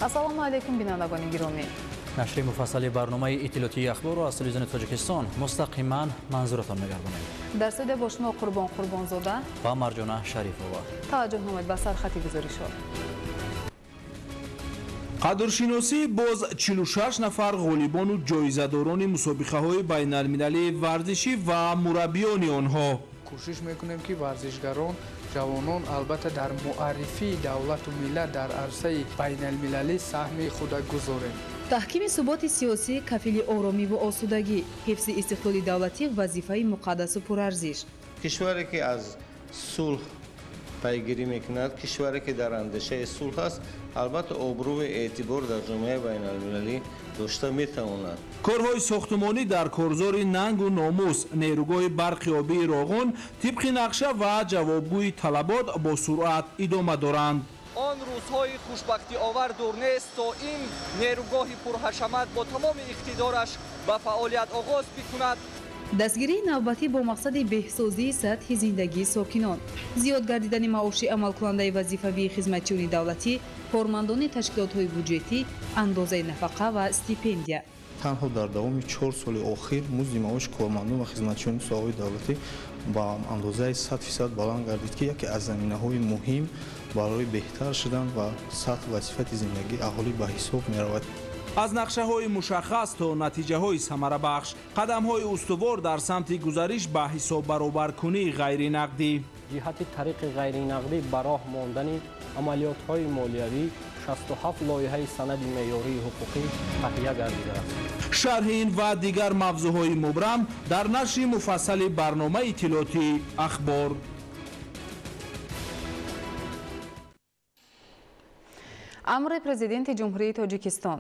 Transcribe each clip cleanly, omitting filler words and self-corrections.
ассалому алайкум бинандагони гиромӣ. нашри муфассали барномаи иттилоотии ахборро аз телевизиони Тоҷикистон мустақиман манзуратон мегардонем. дар студия бо шумо Қурбон Қурбонзода ва Марҷона Шарифова. таваҷҷӯҳ номед ба сархати гузоришҳо. қадршиносӣ боз 46 нафар ғолибону ҷоизадорони мусобиқаҳои байналмилалии варзишӣ ва мураббиёни онҳо. кӯшиш мекунем ки варзишгарон ҷавонон албатта дар муаррифии давлату миллат дар арсаи байналмилалӣ саҳми худа гузорем. таҳкими суботи сиёсӣ, кафили оромиву осудагӣ, ҳифзи истиқлоли давлатӣ вазифаи муқаддасу пурарзиш. кишваре ки аз сулҳ пайгирӣ мекунад, кишваре ки дар андешаи сулҳ аст, албатта обрӯи эътибор дар ҷомеаи байналмилалӣ дошта метавонад. корҳои сохтмонӣ дар корзори нангу номус, нерӯгоҳи барқи обии Роғон тибқи нақша ва ҷавобгӯи талабот бо суръат идома доранд. он рӯзҳои хушбахтиовар дур нест, то ин нерӯгоҳи пурҳашамат бо тамоми иқтидораш ба фаъолият оғоз бикунад. дастгирии навбатӣ бо мақсади беҳсозии сатҳи зиндагии сокинон, зиёд гардидани маоши амалкунандаи вазифавии хизматчиёни давлатӣ, кормандони ташкилотҳои бюджетӣ, андозаи нафақа ва стипендия. танҳо дар давоми 4 соли охир музди маоши кормандон ва хизматчиёни соҳаи давлатӣ ба андозаи 100% баланд гардид, ки яке аз заминаҳои муҳим барои беҳтар шудан ва сатҳ ва сифати зиндагии аҳолӣ ба ҳисоб меравад. аз нақшаҳои мушаххас то натиҷаҳои самарабахш, қадамҳои устувор дар самти гузариш ба ҳисоббаробаркунии ғайринақдӣ. ҷиҳати тариқи ғайринақдӣ ба роҳ мондани амалиётҳои молиявӣ 67 лоиҳаи санади меъёрии ҳуқуқӣ таҳия гардидааст. шарҳи ин ва дигар мавзӯъҳои мубрам дар нашри муфассали барномаи иттилоотии ахбор. амри президенти ҷумҳурии Тоҷикистон.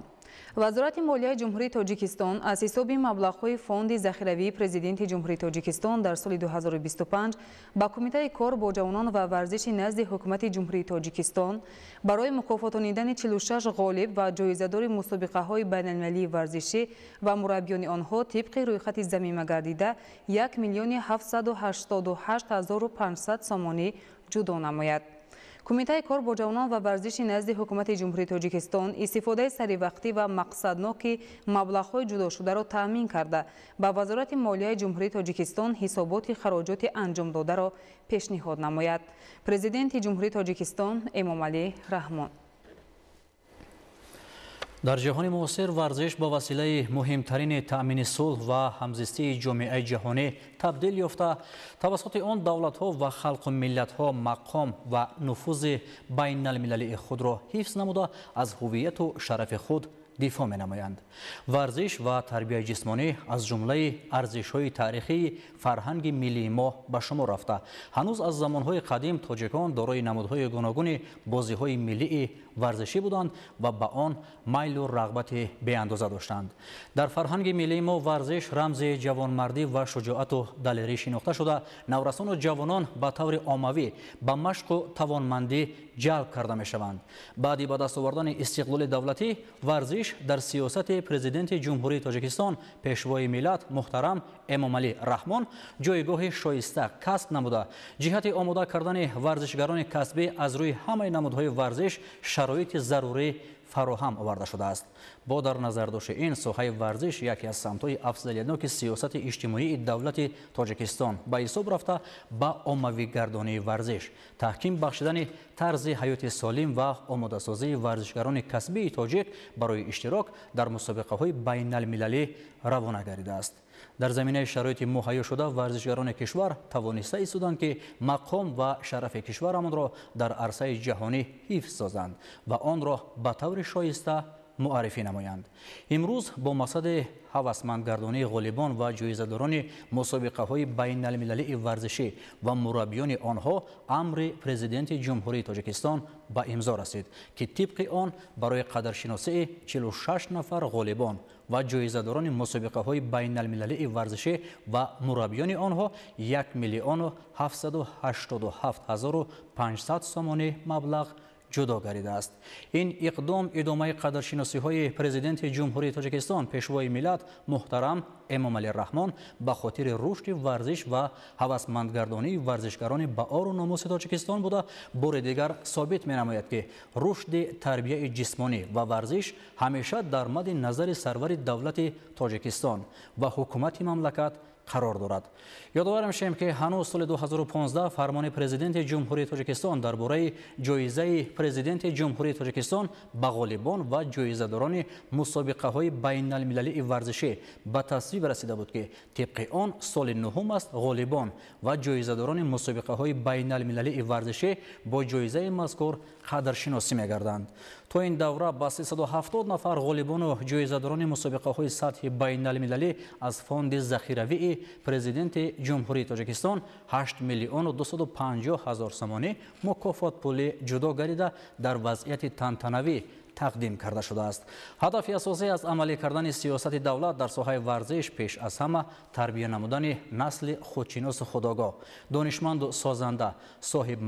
вазорати молияи ҷумҳурии Тоҷикистон аз ҳисоби маблағҳои фонди захиравии президенти ҷумҳурии Тоҷикистон дар соли 2025 ба кумитаи кор бо ҷавонон ва варзиши назди ҳукумати ҷумҳурии Тоҷикистон барои мукофотонидани 46 ғолиб ва ҷоизадори мусобиқаҳои байналмилалии варзишӣ ва мураббиёни онҳо тибқи рӯйхати замима гардида 1 млн 788 500 сомонӣ ҷудо намояд. кумитаи кор бо ҷавонон ва варзиши назди ҳукумати ҷумҳурии Тоҷикистон истифодаи саривақтӣ ва мақсадноки маблағҳои ҷудошударо таъмин карда ба вазорати молияи ҷумҳурии Тоҷикистон ҳисоботи хароҷоти анҷомдодаро пешниҳод намояд. президенти ҷумҳурии Тоҷикистон Эмомалӣ Раҳмон. дар ҷаҳони муосир варзиш ба василаи муҳимтарини таъмини сулҳ ва ҳамзистии ҷомеаи ҷаҳонӣ табдил ёфта, тавассути он давлатҳо ва халқу миллатҳо мақом ва нуфузи байналмилалии худро ҳифз намуда аз ҳувияту шарафи худ дифоъ менамоянд. варзиш ва тарбияи ҷисмонӣ аз ҷумлаи арзишҳои таърихии фарҳанги миллии мо ба шумор рафта, ҳанӯз аз замонҳои қадим тоҷикон дорои намудҳои гуногуни бозиҳои миллии варзишӣ буданд ва ба он майлу рағбати беандоза доштанд. дар фарҳанги миллии мо варзиш рамзи ҷавонмардӣ ва шуҷоату далерӣ шинохта шуда, наврасону ҷавонон ба таври оммавӣ ба машқу тавонмандӣ ҷалб карда мешаванд. баъди ба даст овардани истиқлоли давлатӣ, варзиш дар сиёсати президенти ҷумҳурии Тоҷикистон пешвои миллат муҳтарам Эмомалӣ Раҳмон ҷойгоҳи шоиста касб намуда, ҷиҳати омода кардани варзишгарони касбӣ аз рӯи ҳамаи намудҳои варзиш шароити зарурӣ фароҳам оварда шудааст. бо дар назардошти ин, соҳаи варзиш яке аз самтҳои афзалиятноки сиёсати иҷтимоии давлати Тоҷикистон ба ҳисоб рафта ба оммавигардонии варзиш, таҳким бахшидани тарзи ҳаёти солим ва омодасозии варзишгарони касбии тоҷик барои иштирок дар мусобиқаҳои байналмилалӣ равона гардидааст. дар заминаи шароити муҳайё шуда, варзишгарони кишвар тавониста истоданд ки мақом ва шарафи кишварамонро дар арсаи ҷаҳонӣ ҳифз созанд ва онро ба таври шоиста муаррифӣ намоянд. имрӯз бо мақсади ҳавасмандгардонии ғолибон ва ҷоизадорони мусобиқаҳои байналмилалии варзишӣ ва мураббиёни онҳо амри президенти ҷумҳурии Тоҷикистон ба имзо расид, ки тибқи он барои қадршиносии 46 нафар ғолибон ва ҷоизадорони мусобиқаҳои байналмилалии варзишӣ ва мураббиёни онҳо 1 млн 787 500 сомонӣ маблағ جدا گردیده است. این اقدام ادامه قدرشناسی های پرزیدنت جمهوری تاجیکستان پیشوای ملت محترم امامعلی رحمان به خاطر رشد ورزش و هوسمندگردانی ورزشکاران با آر و ناموس تاجیکستان بوده. بار دیگر ثابت می نماید که رشد تربیت جسمانی و ورزش همیشه در مد نظر سرور دولت تاجیکستان و حکومت مملکت قرار دارد. یادآور می‌شویم که هنوز سال 2015 فرمان پرزیدنت جمهوری تاجیکستان درباره جایزه پرزیدنت جمهوری تاجیکستان به غالبان و جایزه‌داران مسابقه‌های بین‌المللی ورزشی به تصویب رسیده بود که طبق آن سال نهم است غالبان و جایزه‌داران مسابقه‌های بین‌المللی ورزشی با جایزه مذکور قدرشناسی می‌گردند. تا این دوره با 370 نفر غالبان و جایزه‌داران مسابقه‌های سطح بین‌المللی از فوند ذخیروی پرزیدنت جمهوری تاجیکستان 8,250,000 سومانی مکافات پولی جدا گردیده در وضعیت تنتنوی تقدیم کرده شده است. هدف اساسی از عملی کردن سیاست دولت در ساحه ورزش پیش از همه تربیت نمودن نسل خودشناس خودآگاه، دانشمند و سازنده، صاحب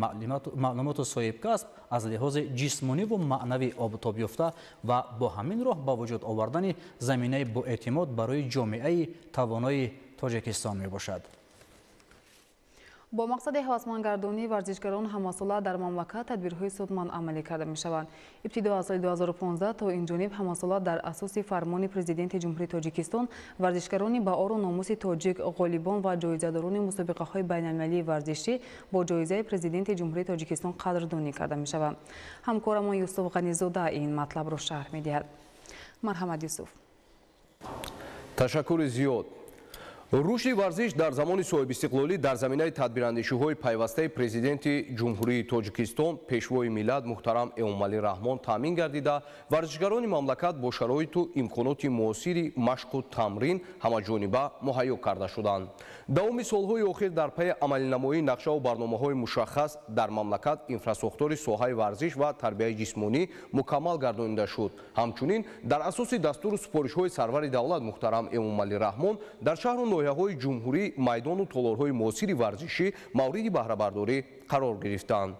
معلومات و صاحب کسب از لحاظ جسمانی و معنوی آبتاب یافته و با همین راه با وجود آوردن زمینه با اعتماد برای جامعه توانای تاجیکستان می باشد. با مقصد هوسمندگردانی ورزشکاران همساله در مملکت تدبیرهای سودمند عملی کرده می شوند. ابتدا از سال 2015 تا این جانب همساله در اساس فرمان پرزیدنت جمهوری تاجیکستان ورزشکاران با آر و ناموس تاجیک غالبان و جایزه‌داران مسابقه های بین‌المللی ورزشی با جایزه پرزیدنت جمهوری تاجیکستان قدردانی کرده می شوند. همکارم یوسف غنی‌زاده این مطلب را شرح می دهد. مرحمت یوسف. تشکر زیاد. рушди варзиш дар замони соҳибистиқлолӣ дар заминаи тадбирандешиҳои пайвастаи президенти ҷумҳурии тоҷикистон пешвои миллат муҳтарам эмомалӣ раҳмон таъмин гардида варзишгарони мамлакат бо шароиту имконоти муосири машқу тамрин ҳамаҷониба муҳайё карда шуданд. давоми солҳои охир дар пайи амалинамоии нақшаву барномаҳои мушаххас дар мамлакат инфраструктури соҳаи варзиш ва тарбияи ҷисмонӣ мукаммал гардонида шуд. ҳамчунин дар асоси дастуру супоришҳои сарвари давлат муҳтарам эмомалӣ раҳмон дар шаҳру ноҳияҳои ҷумҳурӣ майдону толорҳои муосири варзишӣ мавриди баҳрабардорӣ қарор гирифтанд.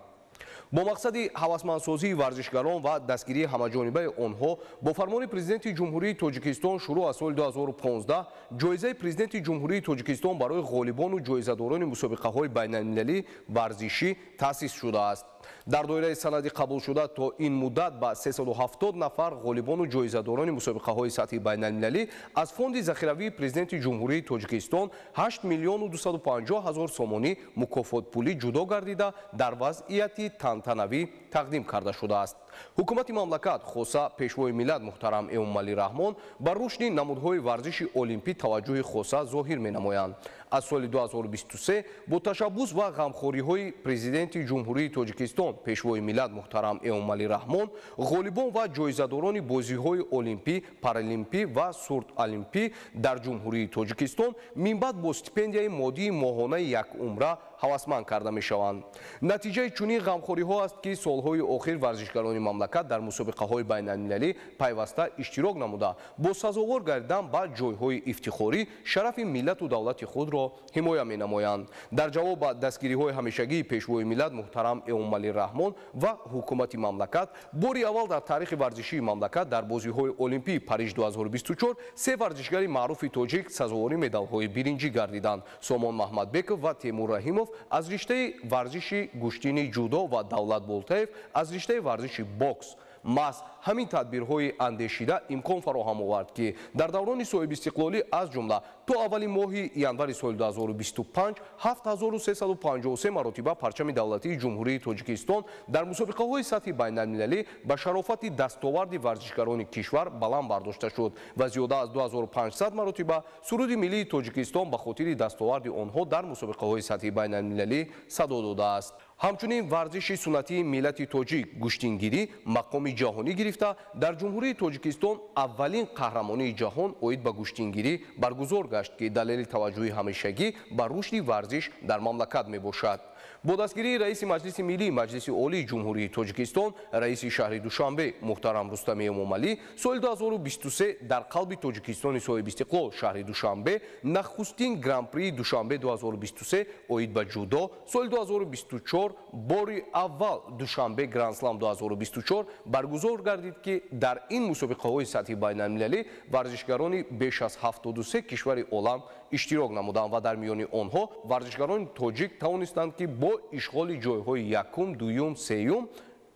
бо мақсади ҳавасмандсозии варзишгарон ва дастгирии ҳамаҷонибаи онҳо бо фармони президенти ҷумҳурии тоҷикистон шурӯъ аз соли 2015 ҷоизаи президенти ҷумҳурии тоҷикистон барои ғолибону ҷоизадорони мусобиқаҳои байналмилалӣ варзишӣ таъсис шудааст. дар доираи санади қабулшуда то ин муддат ба 370 нафар ғолибону ҷоизадорони мусобиқаҳои сатҳи байналмилалӣ аз фонди захиравии президенти ҷумҳурии тоҷикистон 8 миллиону 250 ҳазор сомонӣ мукофотпулӣ ҷудо гардида дар вазъияти тантанавӣ тақдим карда шудааст. ҳукумати мамлакат хоса пешвои миллат муҳтарам эмомалӣ раҳмон ба рушди намудҳои варзиши олимпӣ таваҷҷӯҳи хоса зоҳир менамоянд. аз соли 2023 бо ташаббус ва ғамхориҳои президенти ҷумҳурии тоҷикистон пешвои миллат муҳтарам эмомалӣ раҳмон ғолибон ва ҷоизадорони бозиҳои олимпӣ, паралимпӣ ва сурдолимпӣ дар ҷумҳурии тоҷикистон минбаъд бо стипендияи моддии моҳонаи якумра ҳавасманд карда мешаванд. натиҷаи чунин ғамхориҳо аст ки солҳои охир варзишгарони мамлакат дар мусобиқаҳои байналмилалӣ пайваста иштирок намуда бо сазовор гардидан ба ҷойҳои ифтихорӣ шарафи миллату давлати худро ҳимоя менамоянд. дар ҷавоб ба дастгириҳои ҳамешагии пешвои миллат муҳтарам эмомалӣ раҳмон ва ҳукумати мамлакат бори аввал дар таърихи варзишии мамлакат дар бозиҳои олимпии париж 2024 се варзишгари маъруфи тоҷик сазовори медалҳои биринҷӣ гардиданд. сомон маҳмадбеков ва темур раҳимов аз риштаи варзиши гӯштини ҷудо ва давлат болтаев аз риштаи варзиши бокс. маҳз ҳамин тадбирҳои андешида имкон фароҳам овард ки дар даврони соҳибистиқлолӣ аз ҷумла то аввали моҳи январи соли 2025 7353 маротиба парчами давлатии ҷумҳурии тоҷикистон дар мусобиқаҳои сатҳи байналмилалӣ ба шарофати дастоварди варзишгарони кишвар баланд бардошта шуд ва зиёда аз 2500 маротиба суруди миллии тоҷикистон ба хотири дастоварди онҳо дар мусобиқаҳои сатҳи байналмилалӣ садо додааст. ҳамчунин варзиши суннатии миллати тоҷик гӯштингирӣ мақоми ҷаҳонӣ гирифта дар ҷумҳурии тоҷикистон аввалин қаҳрамонии ҷаҳон оид ба гӯштингирӣ баргузор гашт ки далели таваҷҷӯҳи ҳамешагӣ ба рушди варзиш дар мамлакат мебошад. با دستگیری رئیس مجلس ملی مجلس عالی جمهوری تاجیکستان رئیس شهر دوشنبه محترم رستمی امامعلی سال 2023 در قلب تاجیکستان صاحب استقلال شهر دوشنبه نخستین گران پری دوشنبه 2023 اوید به جودو سال 2024 بار اول دوشنبه گرند اسلام 2024 برگزار گردید که در این مسابقه های سطحی بین المللی ورزشکاران بیش از 73 کشور عالم اشتراک نمودند و در میان آنها ورزشکاران تاجیک توانستند که با اشغال جایهای یکم، دوم، سوم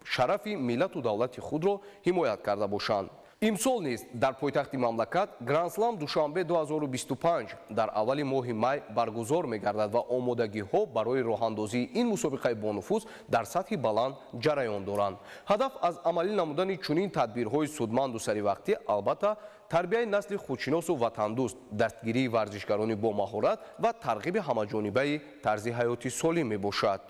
شرف ملت و دولت خود را حمایت کرده باشند. امسال نیز در پایتخت مملکت گرند اسلام دوشنبه 2025 در اول ماه می برگزار می‌گردد و آمادگی‌ها برای راه‌اندازی این مسابقه بانفوذ در سطح بلند جریان دارند. هدف از عملی نمودن چنین تدبیرهای سودمند و سریع البته تربیت نسل خودشناس و وطندوست، دستگیری ورزشکاران با مهارت و ترغیب همه‌جانبه طرز حیاتی سالم میباشد.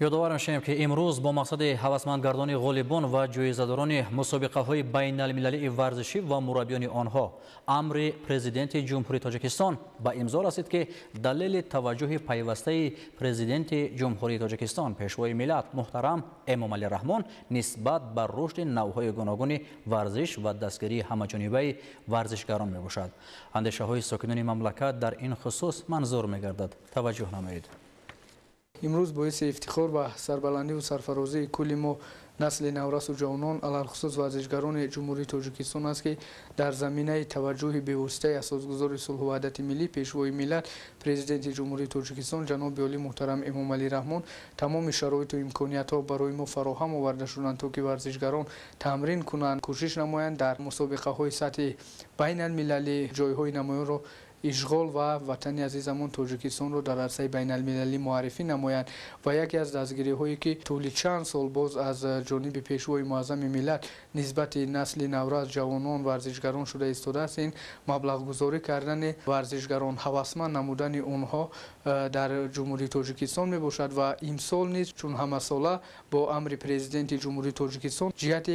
یادآور می‌شویم که امروز با مقصد هوسمندگردانی غالبان و جایزه‌داران مسابقه‌های بین‌المللی ورزشی و مربیان آنها امر پرزیدنت جمهوری تاجیکستان به امضا رسید که دلیل توجه پیوسته پرزیدنت جمهوری تاجیکستان پیشوای ملت محترم امامعلی رحمان نسبت بر رشد نوع‌های گوناگون ورزش و دستگیری همه‌جانبه ورزشکاران میباشد. اندیشه‌های ساکنان مملکت در این خصوص منظور می‌گردد. توجه نمایید. امروز باعث افتخار و سربلندی و سرفرازی کل ما نسل نورس و جوانان علالخصوص ورزشکاران جمهوری تاجیکستان است که در زمینه توجه به‌واسطه اساسگذار صلح و وحدت ملی پیشوای ملت پرزیدنت جمهوری تاجیکستان جناب عالی محترم امامعلی رحمان تمام شرایط و امکانیت‌ها برای ما فراهم آورده شدند تا که ورزشکاران تمرین کنند، کوشش نمایند در مسابقه‌های سطح بین‌المللی جایهای نمایان را اشغال و وطن عزیزمون تاجیکستان رو در عرصه بین المللی معرفی نمایند و یکی از دستگیری هایی که طول چند سال باز از جانب پیشوای معظم ملت نسبت نسل نورس جوانان ورزشکاران شده ایستاده است این مبلغ گذاری کردن ورزشکاران هوسمند نمودن اونها در جمهوری تاجیکستان می باشد و امسال نیز چون همه ساله با امر پرزیدنت جمهوری تاجیکستان جهت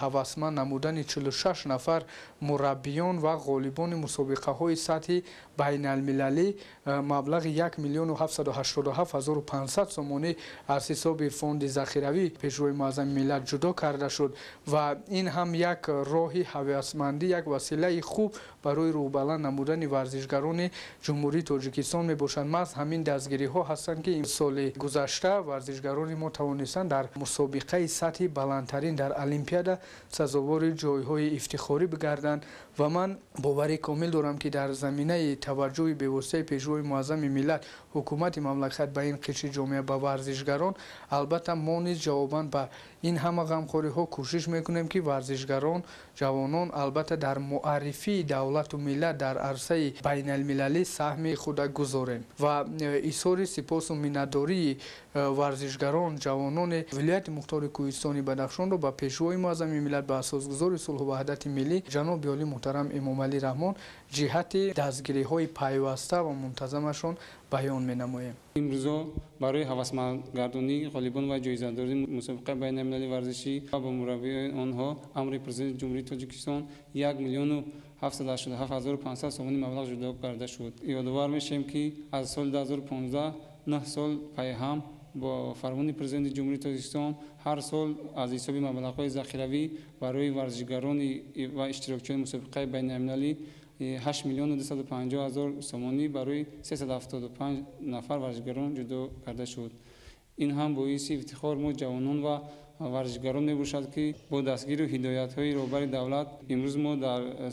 هوسمند نمودن 46 نفر مربیان و غالبان مسابقه های سطحی بین المللی مبلغ 1,787,500 سومانی از حساب فوند ذخیروی پیشوای معظم ملت جدا کرده شد و این هم یک راه هوسمندی یک وسیله خوب برای روبلند نمودن ورزشکاران جمهوری تاجیکستان می باشند. محض همین دستگیری ها هستند که این سال گذشته ورزشکاران ما توانستند در مسابقه سطحی بلندترین در المپیاد سزاوار جایهای افتخاری بگردند و من باوری کامل دارم که در زمینه توجه به واسطه پیشوای معظم ملت حکومت مملکت به این قشر جامعه به ورزشکاران البته ما نیز جواباً به این همه غمخوری ها کوشش میکنیم که ورزشکاران جوانان البته در معرفی دولت و ملت در عرصه بین المللی سهم خود گذاریم و ایثار سپاس و منتداری ورزشکاران جوانان ولایت مختار کوهستان بدخشان را به پیشوای معظم ملت به اساسگذار صلح و وحدت ملی جناب عالی محترم امامعلی رحمان جهت دستگیری های پیوسته و منتظمشان بیان می نماییم. امروز برای هوسمندگردانی غالبان و جایزه‌داری مسابقه بین المللی ورزشی و با مربی آنها امر پرزیدنت جمهوری تاجیکستان 1,787,500 سومانی مبلغ جدا کرده شد. یادآور میشیم که از سال 2015 9 سال پی هم با فرمان پرزیدنت جمهوری تاجیکستان هر سال از حساب مبلغ‌های ذخیروی برای ورزشکاران و اشتراکچیان مسابقه بین المللی 8,250,000 سومانی برای 375 نفر ورزشکاران جدا کرده شد. این هم باعث افتخار ما جوانان و ورزشکاران می باشد که با دستگیری و هدایت‌های رهبر دولت امروز ما در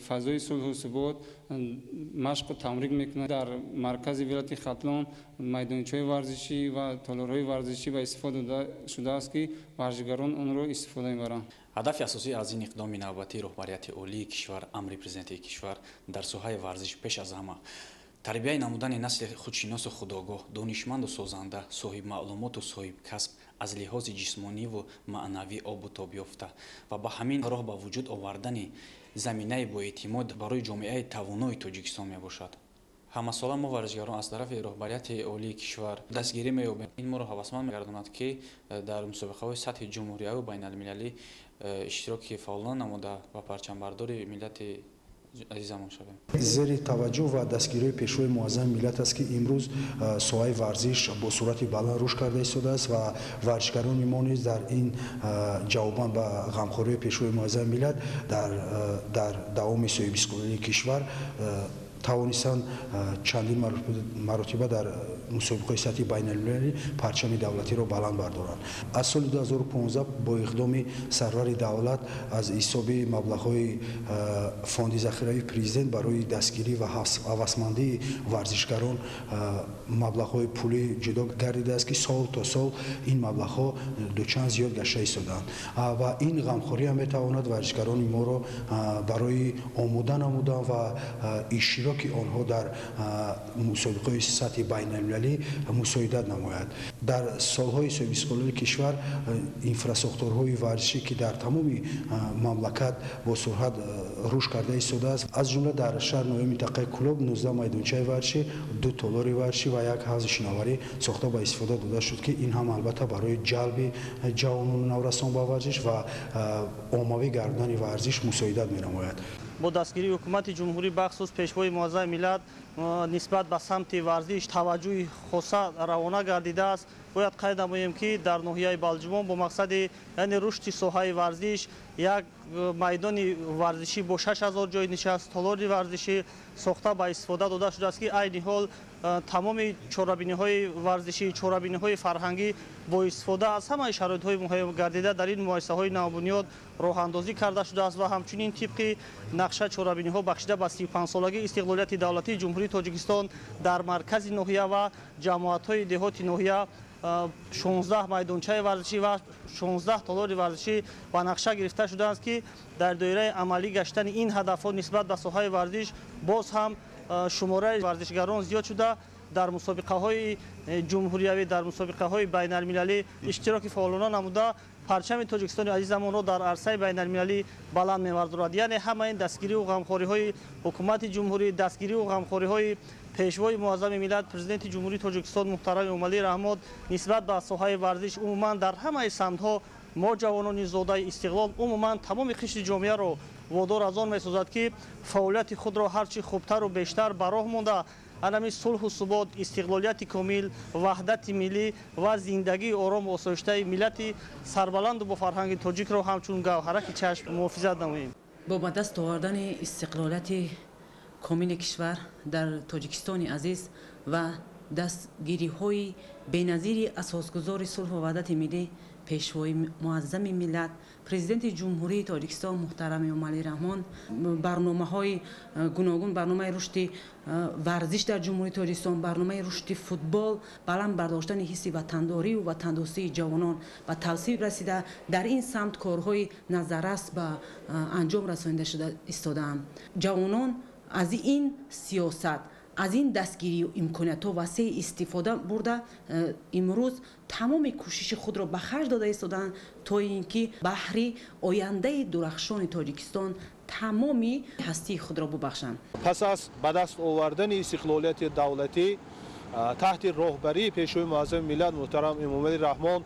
فضای صلح و ثبات مشق و تمرین میکنند. در مرکز ولایت ختلان میدانچه‌های ورزشی و تالارهای ورزشی و استفاده شده است که ورزشکاران آن را استفاده می‌برند. هدف اساسی از این اقدام نوبتی رهبریت عالی کشور امر پرزیدنت کشور در ساحه ورزش پیش از همه تربیت نمودن نسل خودشناس و خودآگاه، دانشمند و سازنده، صاحب معلومات و صاحب کسب از لحاظ جسمانی و معنوی آب و تاب یافته و با همین راه با وجود آوردن زمینه با اعتماد برای جامعه توانای تاجیکستان می باشد. همه ساله ما ورزشکاران از طرف رهبریت عالی کشور دستگیری می‌یابیم. این ما را هوسمند می‌گرداند که در مسابقه‌های سطح جمهوری و بین المللی اشتراک فعال نموده و پرچمبردار ملت азизамон шавем. зери таваҷҷӯҳ ва дастгирии пешвои муаззами миллат аст ки имрӯз соҳаи варзиш бо суръати баланд рушд карда истодааст ва варзишгарони мо низ дар ин ҷавобан ба ғамхории пешвои муаззами миллат дар давоми соҳи бисқулии кишвар тавонистанд чандин маротиба дар мусобиқаи сатҳи байналмилалӣ парчами давлатиро баланд бардоранд. аз соли 2015 бо иқдоми сарвари давлат аз ҳисоби маблағҳои фонди захиравии президент барои дастгирӣ ва ҳавасмандии варзишгарон маблағҳои пулӣ ҷудо гардидааст ки сол то сол ин маблағҳо дучанд зиёд гашта истодаанд ва ин ғамхорӣ ҳам метавонад варзишгарони моро барои омода намудан ва иштироки онҳо дар мусобиқаи сатҳи байналмилалӣ мусоидат намояд. дар солҳои соҳиби истиқлолии кишвар инфраструктураҳои варзишӣ ки дар тамоми мамлакат бо суръат рушд карда истодааст, аз ҷумла дар шаҳр ноҳияи минтақаи Кӯлоб 19 майдончаи варзишӣ, 2 толори варзишӣ ва 1 ҳавзи шиноварӣ сохта ба истифода дода шуд ки ин ҳам албатта барои ҷалби ҷавонони наврасон ба варзиш ва оммавӣ гардидани варзиш мусоидат менамояд. бо дастгирии ҳукумати ҷумҳурӣ бахусус пешвои муаззами миллат нисбат ба самти варзиш таваҷҷӯҳи хоса равона гардидааст. бояд қайд намоем ки дар ноҳияи балҷумон бо мақсади яъне рушди соҳаи варзиш як майдони варзишӣ бо 6000 ҷои нишаст, толори варзишӣ сохта ба истифода дода шудааст ки айни ҳол тамоми чорабиниҳои варзишӣ, чорабиниҳои фарҳангӣ бо истифода аз ҳамаи шароитҳои муҳайё гардида дар ин муассисаҳои навбунёд роҳандозӣ карда шудааст ва ҳамчунин тибқи нақша чорабиниҳо бахшида ба 35-солагии истиқлолияти давлатии ҷумҳурии Тоҷикистон дар маркази ноҳия ва ҷамоатҳои деҳоти ноҳия 16 майдончаи варзишӣ ва 16 толори варзишӣ ба нақша гирифта шудааст ки дар доираи амалӣ гаштани ин ҳадафҳо нисбат ба соҳаи варзиш боз ҳам шумораи варзишгарон зиёд шуда дар мусобиқаҳои ҷумҳуриявӣ, дар мусобиқаҳои байналмилалӣ иштироки фаъолона намуда парчами Тоҷикистони азизамонро дар арсаи байналмилалӣ баланд мевардорад. яъне ҳама ин дастгирию ғамхориҳои ҳукумати ҷумҳурӣ, дастгирию ғамхориҳои пешвои муаззами миллат президенти ҷумҳурии Тоҷикистон муҳтарами Эмомалӣ Раҳмон нисбат ба соҳаи варзиш умуман дар ҳамаи самтҳо мо ҷавонони зодаи истиқлол умуман тамоми қишри ҷомеаро водор аз он месозад ки фаъолияти худро ҳарчи хубтару бештар ба роҳ монда анами сулҳу субот, истиқлолияти комил, ваҳдати миллӣ ва зиндагии орому осоиштаи миллати сарбаланду бо фарҳанги тоҷикро ҳамчун гавҳараки чашм муҳофизат намоем. бо ба даст овардани истиқлолияти комили кишвар дар Тоҷикистони азиз ва дастгириҳои беназири асосгузори сулҳу ваҳдати миллӣ пешвои муаззами миллат президенти ҷумҳурии Тоҷикистон муҳтарами Эмомалӣ Раҳмон барномаҳои гуногун, барномаи рушди варзиш дар ҷумҳурии Тоҷикистон, барномаи рушди футбол, баланд бардоштани ҳисси ватандорию ватандостии ҷавонон ба тавсил расида дар ин самт корҳои назаррас ба анҷом расонида шуда истодаанд. ҷавонон аз ин сиёсат, аз ин дастгирию имкониятҳо васеъ истифода бурда имрӯз тамоми кӯшиши худро ба харҷ дода истоданд то ин ки баҳри ояндаи дурахшони Тоҷикистон тамоми ҳастии худро бубахшанд. пас аз ба даст овардани истиқлолияти давлатӣ таҳти роҳбарии пешвои муаззами миллат муҳтарам Эмомалӣ Раҳмон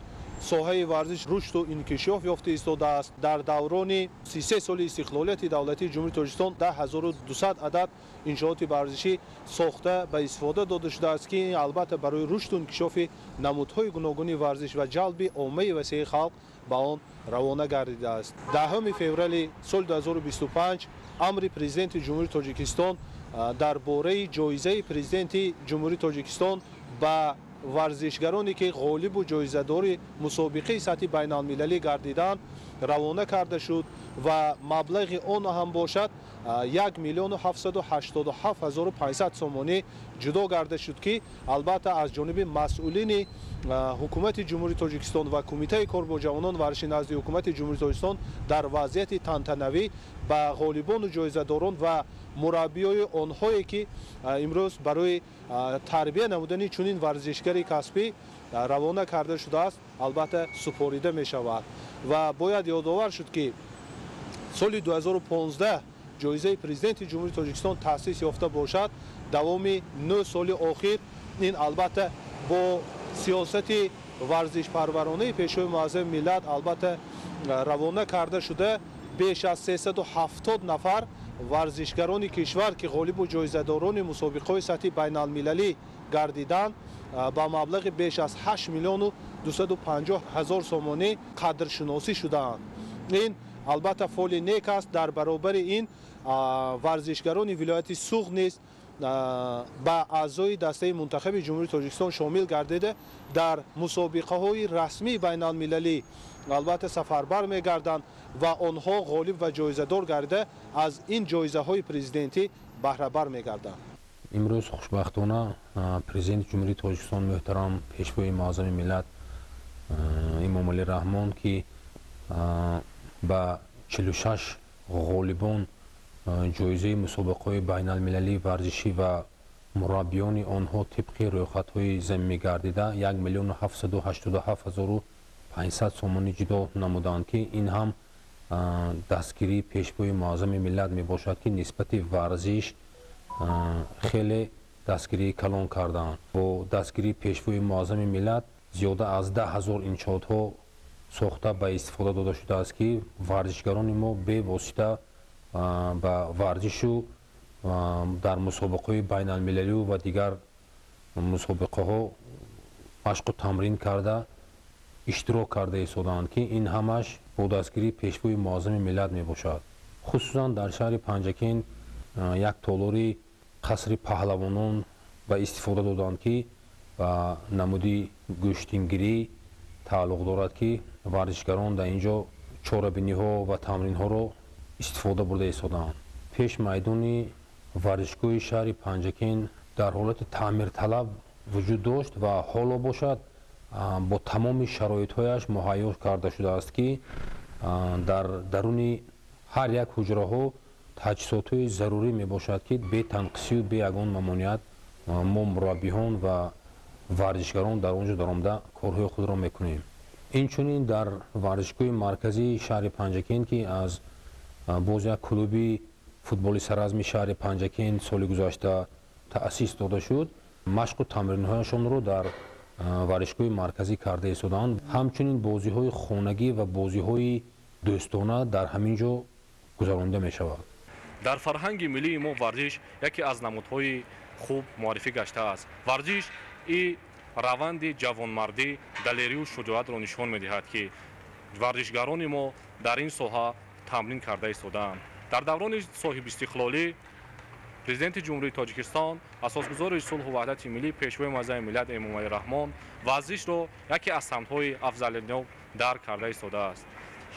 соҳаи варзиш рушду инкишоф ёфта истодааст. дар даврони 33 соли истиқлолияти давлатии ҷумҳурии Тоҷикистон 10200 адад иншооти варзишӣ сохта ба истифода дода шудааст ки албатта барои рушду инкишофи намудҳои гуногуни варзиш ва ҷалби оммаи васеи халқ ба он равона гардидааст. 10 феврали соли 2025 амри президенти ҷумҳурии Тоҷикистон дар бораи ҷоизаи президенти ҷумҳурии Тоҷикистон ба варзишгароне ки ғолибу ҷоизадори мусобиқаи сатҳи байналмилалӣ гардиданд равона карда шуд ва маблағи он ҳам бошад 1,787,500 сомонӣ ҷудо гарда шуд ки албатта аз ҷониби масъулини ҳукумати ҷумҳурии Тоҷикистон ва кумитаи кор бо ҷавонон варзиши назди ҳукумати ҷумҳурии Тоҷикистон дар вазъияти тантанавӣ ба ғолибону ҷоизадорон ва мураббиёи онҳое ки имрӯз барои тарбия намудани чунин варзишгари касбӣ равона карда шудааст албатта супорида мешавад. ва бояд ёдовар шуд ки соли 2015 ҷоизаи президенти ҷумҳурии Тоҷикистон таъсис ёфта бошад. давоми 9 соли охир ин албатта бо сиёсати варзишпарваронаи пешвои муаззами миллат албатта равона карда шуда беш аз 370 нафар варзишгарони кишвар ки ғолибу ҷоизадорони мусобиқаҳои сатҳи байналмилалӣ гардиданд ба маблағи беш аз 8 миллиону 250 ҳазор сомонӣ қадршиносӣ шудаанд. ин албатта фоли нек аст. дар баробари ин варзишгарони вилояти суғ низ ба аъзои дастаи мунтахаби ҷумҳурии тоҷикистон шомил гардида дар мусобиқаҳои расмии байналмилалӣ албатта сафарбар мегарданд ва онҳо ғолиб ва ҷоизадор гарда аз ин ҷоизаҳои президентӣ баҳрабар мегарданд. имрӯз хушбахтона президенти ҷумҳурии тоҷикистон муҳтарам пешвои муаззами миллат эмомалӣ раҳмон ки ба 46 ғолибон ҷоизаи мусобиқаҳои байналмилалии варзишӣ ва мураббиёни онҳо тибқи рӯйхатҳои замимӣ гардида 1 миллион 787 ҳазору 500 сомонӣ ҷудо намуданд ки ин ҳам дастгирии пешвои муаззами миллат мебошад ки нисбати варзиш хеле дастгирии калон кардаанд. бо дастгирии пешвои муаззами миллат зиёда аз 10 000 иншоотҳо сохта ба истифода дода шудааст ки варзишгарони мо бевосита ба варзишу дар мусобиқаҳои байналмилалию ва дигар мусобиқаҳо машқу тамрин карда иштирок карда истодаанд ки ин ҳамаш бо дастгирии пешвои муаззами миллат мебошад. хусусан дар шаҳри панҷакин як толори қасри паҳлавонон ба истифода доданд ки ба намуди гӯштингирӣ тааллуқ дорад ки варзишгарон дар инҷо чорабиниҳо ва тамринҳоро истифода бурда истодаанд. пеш майдони варзишгоҳи шаҳри панҷакин дар ҳолати таъмирталаб вуҷуд дошт ва ҳоло бошад бо тамоми шароитҳояш муҳайё карда шудааст ки дар даруни ҳар як ҳуҷраҳо таҷҳизотҳои зарурӣ мебошад ки бе танқисию бе ягон мамоният мо мураббиҳон ва варзишгарон дар он ҷо даромада корҳои худро мекунем. инчунин дар варзишгоҳи марказии шаҳри панҷакин ки аз боз як клуби футболи саразми шаҳри панҷакин соли гузашта таъсис дода шуд, машқу тамринҳояшонро дар варзишгоҳи марказӣ карда истодаанд. ҳамчунин бозиҳои хонагӣ ва бозиҳои дӯстона дар ҳамин ҷо гузаронида мешавад. дар фарҳанги миллии мо варзиш яке аз намудҳои хуб муаррифӣ гаштааст. варзиш и раванди ҷавонмардӣ, далерию шуҷоатро нишон медиҳад ки варзишгарони мо дар ин соҳа тамрин карда истодаанд. дар даврони соҳибистиқлолӣ президенти ҷумҳурии тоҷикистон, асосгузори сулҳу ваҳдати миллӣ, пешвои муаззами миллат эмомалӣ раҳмон варзишро яке аз самтҳои афзалиноб дарк карда истодааст.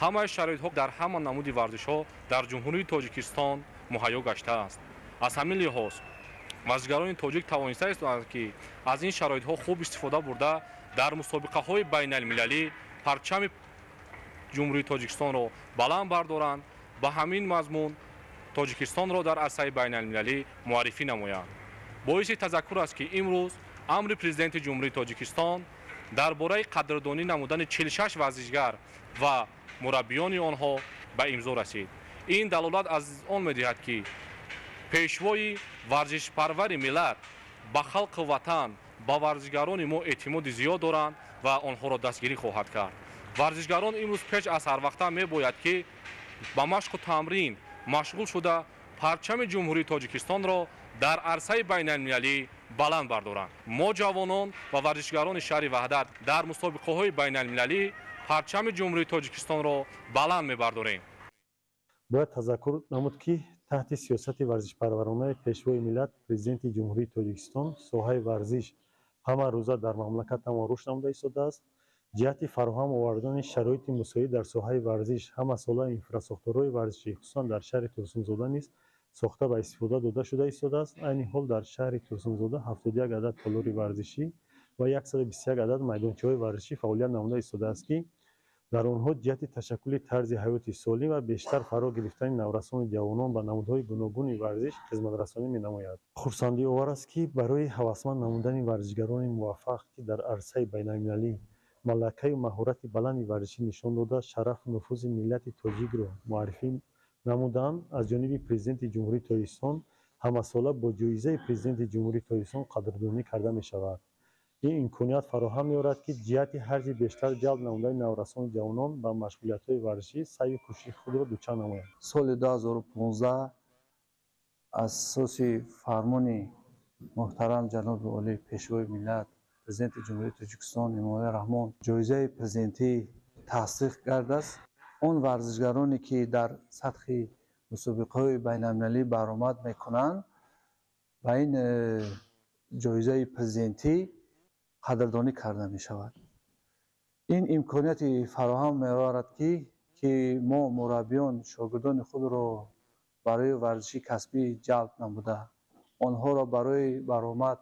ҳамаи шароитҳо дар ҳама намуди варзишҳо дар ҷумҳурии тоҷикистон муҳайё гаштааст. аз ҳамин лиҳоз варзишгарони тоҷик тавониста истоданд ки аз ин шароитҳо хуб истифода бурда дар мусобиқаҳои байналмилалӣ парчами ҷумҳурии тоҷикистонро баланд бардоранд, ба ҳамин мазмун тоҷикистонро дар арсаи байналмилалӣ муаррифӣ намоянд. боиси тазаккур аст ки имрӯз амри президенти ҷумҳурии тоҷикистон дар бораи қадрдонӣ намудани 46 варзишгар ва мураббиёни онҳо ба имзо расид. ин далолат аз он медиҳад ки пешвои варзишпарвари миллат ба халқи ватан, ба варзишгарони мо эътимоди зиёд доранд ва онҳоро дастгирӣ хоҳад кард. варзишгарон имрӯз пеш аз ҳарвақта мебояд ки ба машқу тамрин машғул шуда парчами ҷумҳурии тоҷикистонро дар арсаи байналмилалӣ баланд бардоранд. мо ҷавонон ва варзишгарони шаҳри ваҳдат дар мусобиқаҳои байналмилалӣ парчами ҷумҳурии тоҷикистонро баланд мебардорем. бояд тазаккур намуд ки таҳти сиёсати варзишпарваронаи пешвои миллат президенти ҷумҳурии тоҷикистон соҳаи варзиш ҳама рӯза дар мамлакатамон рушд намуда истодааст. ҷиҳати фароҳам овардани шароити мусоид дар соҳаи варзиш ҳамасола инфраструктураҳои варзишӣ хусусан дар шаҳри турсунзода низ сохта ба истифода дода шуда истодааст. айни ҳол дар шаҳри турсунзода 71 адад толори варзишӣ ва 121 адад майдончаҳои варзишӣ фаъолият намуда истодааст ки дар онҳо ҷиҳати ташаккули тарзи ҳаёти солим ва бештар фаро гирифтани наврасони ҷавонон ба намудҳои гуногуни варзиш хизматрасонӣ менамояд. хурсандиовар аст ки барои ҳавасманд намудани варзишгарони муваффақ ки дар арсаи байналмилалӣ малакаю маҳорати баланди варзишӣ нишон дода шарафу нуфузи миллати тоҷикро муаррифӣ намуданд, аз ҷониби президенти ҷумҳурии тоҷикистон ҳамасола бо ҷоизаи президенти ҷумҳурии тоҷикистон қадрдонӣ карда мешавад. ин имконият фароҳам меорад ки ҷиҳати ҳарҷи бештар ҷалб намудани наврасони ҷавонон ба машғулиятҳои варзишӣ сайю кӯшиши худро дучар намоянд. соли 2015 اساس فرمان محترم جناب عالی پیشوای ملت پرزیدنت جمهوری تاجیکستان امامالله رحمان جایزه پرزیدنتی تحقیق کرده است. اون ورزشگرانی که در سطح مسابقه‌های بین‌المللی برآمد میکنند و این جایزه پرزیدنتی قدردانی کرده می شود. این امکانیت فراهم می‌آورد که ما مربیان شاگردان خود را برای ورزشی کسبی جلب نموده آنها را برای برآمد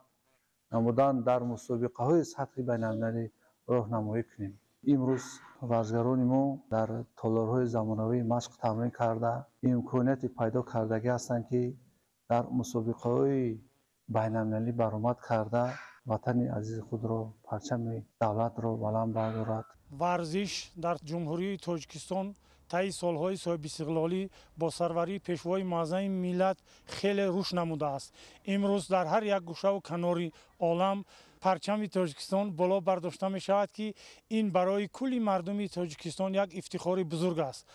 نمودن در مسابقه‌های سطحی بین‌المللی راهنمایی کنیم. امروز ورزشگران ما در تالارهای زمانوی مشق تمرین کرده امکانیت پیدا کردگی هستند که در مسابقه‌های بین‌المللی برآمد کرده وطن عزیز خود را پرچم دولت را بلند بردارد. ورزش در جمهوری تاجیکستان طی سالهای صاحب استقلالی با سروری پیشوای معظم ملت خیلی رشد نموده است. امروز در هر یک گوشه و کناری عالم پرچم تاجیکستان بالا برداشته می شود که این برای کلی مردم تاجیکستان یک افتخار بزرگ است.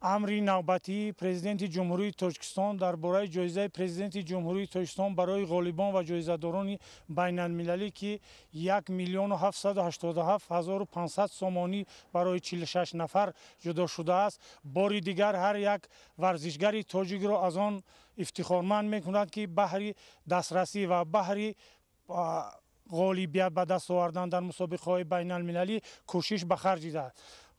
امری نوبتی پرزیدنت جمهوری تاجیکستان درباره جایزه پرزیدنت جمهوری تاجیکستان برای غالبان و جایزه‌داران بین‌المللی که 1,787,500 سومانی برای 46 نفر جدا شده است، باری دیگر هر یک ورزشگر تاجیک را از آن افتخارمند می‌کند که بهر دسترسی و بهر غالبیت به دست آوردن در مسابقه‌های بین‌المللی کوشش به خرج دهد.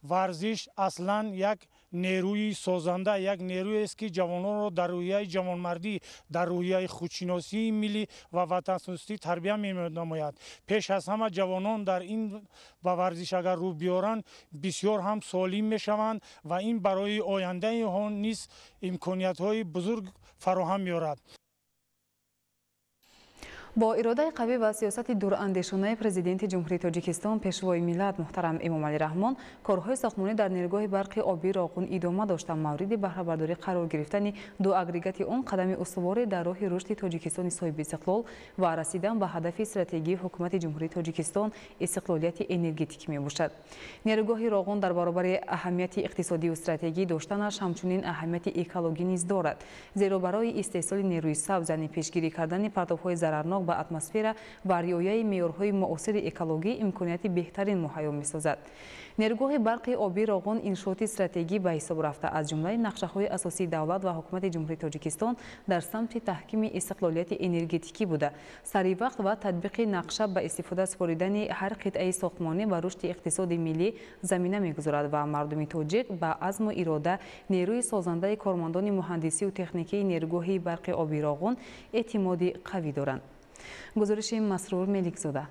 ورزش اصلا یک نیروی سازنده، یک نیروی است که جوانان را در روحیه جوانمردی، در روحیه خودشناسی ملی و وطن‌شناسی تربیت می‌نماید. پیش از همه جوانان در این به ورزش اگر رو بیارند بسیار هم سالم میشوند و این برای آینده آنها نیز امکانیت‌های بزرگ فراهم می‌آورد. با اراده قوی و سیاست دوراندیشانه پرزیدنت جمهوری تاجیکستان پیشوای ملت محترم امامعلی رحمان کارهای ساختمانی در نیروگاه برق آبی راغون ادامه داشته مورد بهره برداری قرار گرفتن دو اگریگات آن قدم استوار در راه رشد تاجیکستان صاحب استقلال و رسیدن به هدف استراتژی حکومت جمهوری تاجیکستان استقلالیت انرژتیک می باشد. نیروگاه راغون در برابر اهمیت اقتصادی و استراتژی داشتنش همچنین اهمیت اکولوژی نیز دارد، زیرا برای استحصال نیروی سبز یعنی پیشگیری کردن پرتاب‌های ضررناک به اتمسفر و رعایت معیارهای معاصر اکولوژی امکانیت بهترین مهیا می‌سازد. نیروگاه برق آبی راغون انشاءات استراتژی به حساب رفته از جمله نقشه‌های اساسی دولت و حکومت جمهوری تاجیکستان در سمت تحکیم استقلالیت انرژتیکی بوده. سری وقت و تطبیق نقشه به استفاده از سپردن هر قطعه ساختمانی و رشد اقتصاد ملی زمینه می‌گذارد و مردم تاجیک با عزم و اراده نیروی سازنده کارمندان مهندسی و تکنیکی نیروگاه برق آبی راغون اعتماد قوی دارند. گزارش مسرور ملیک‌زاده.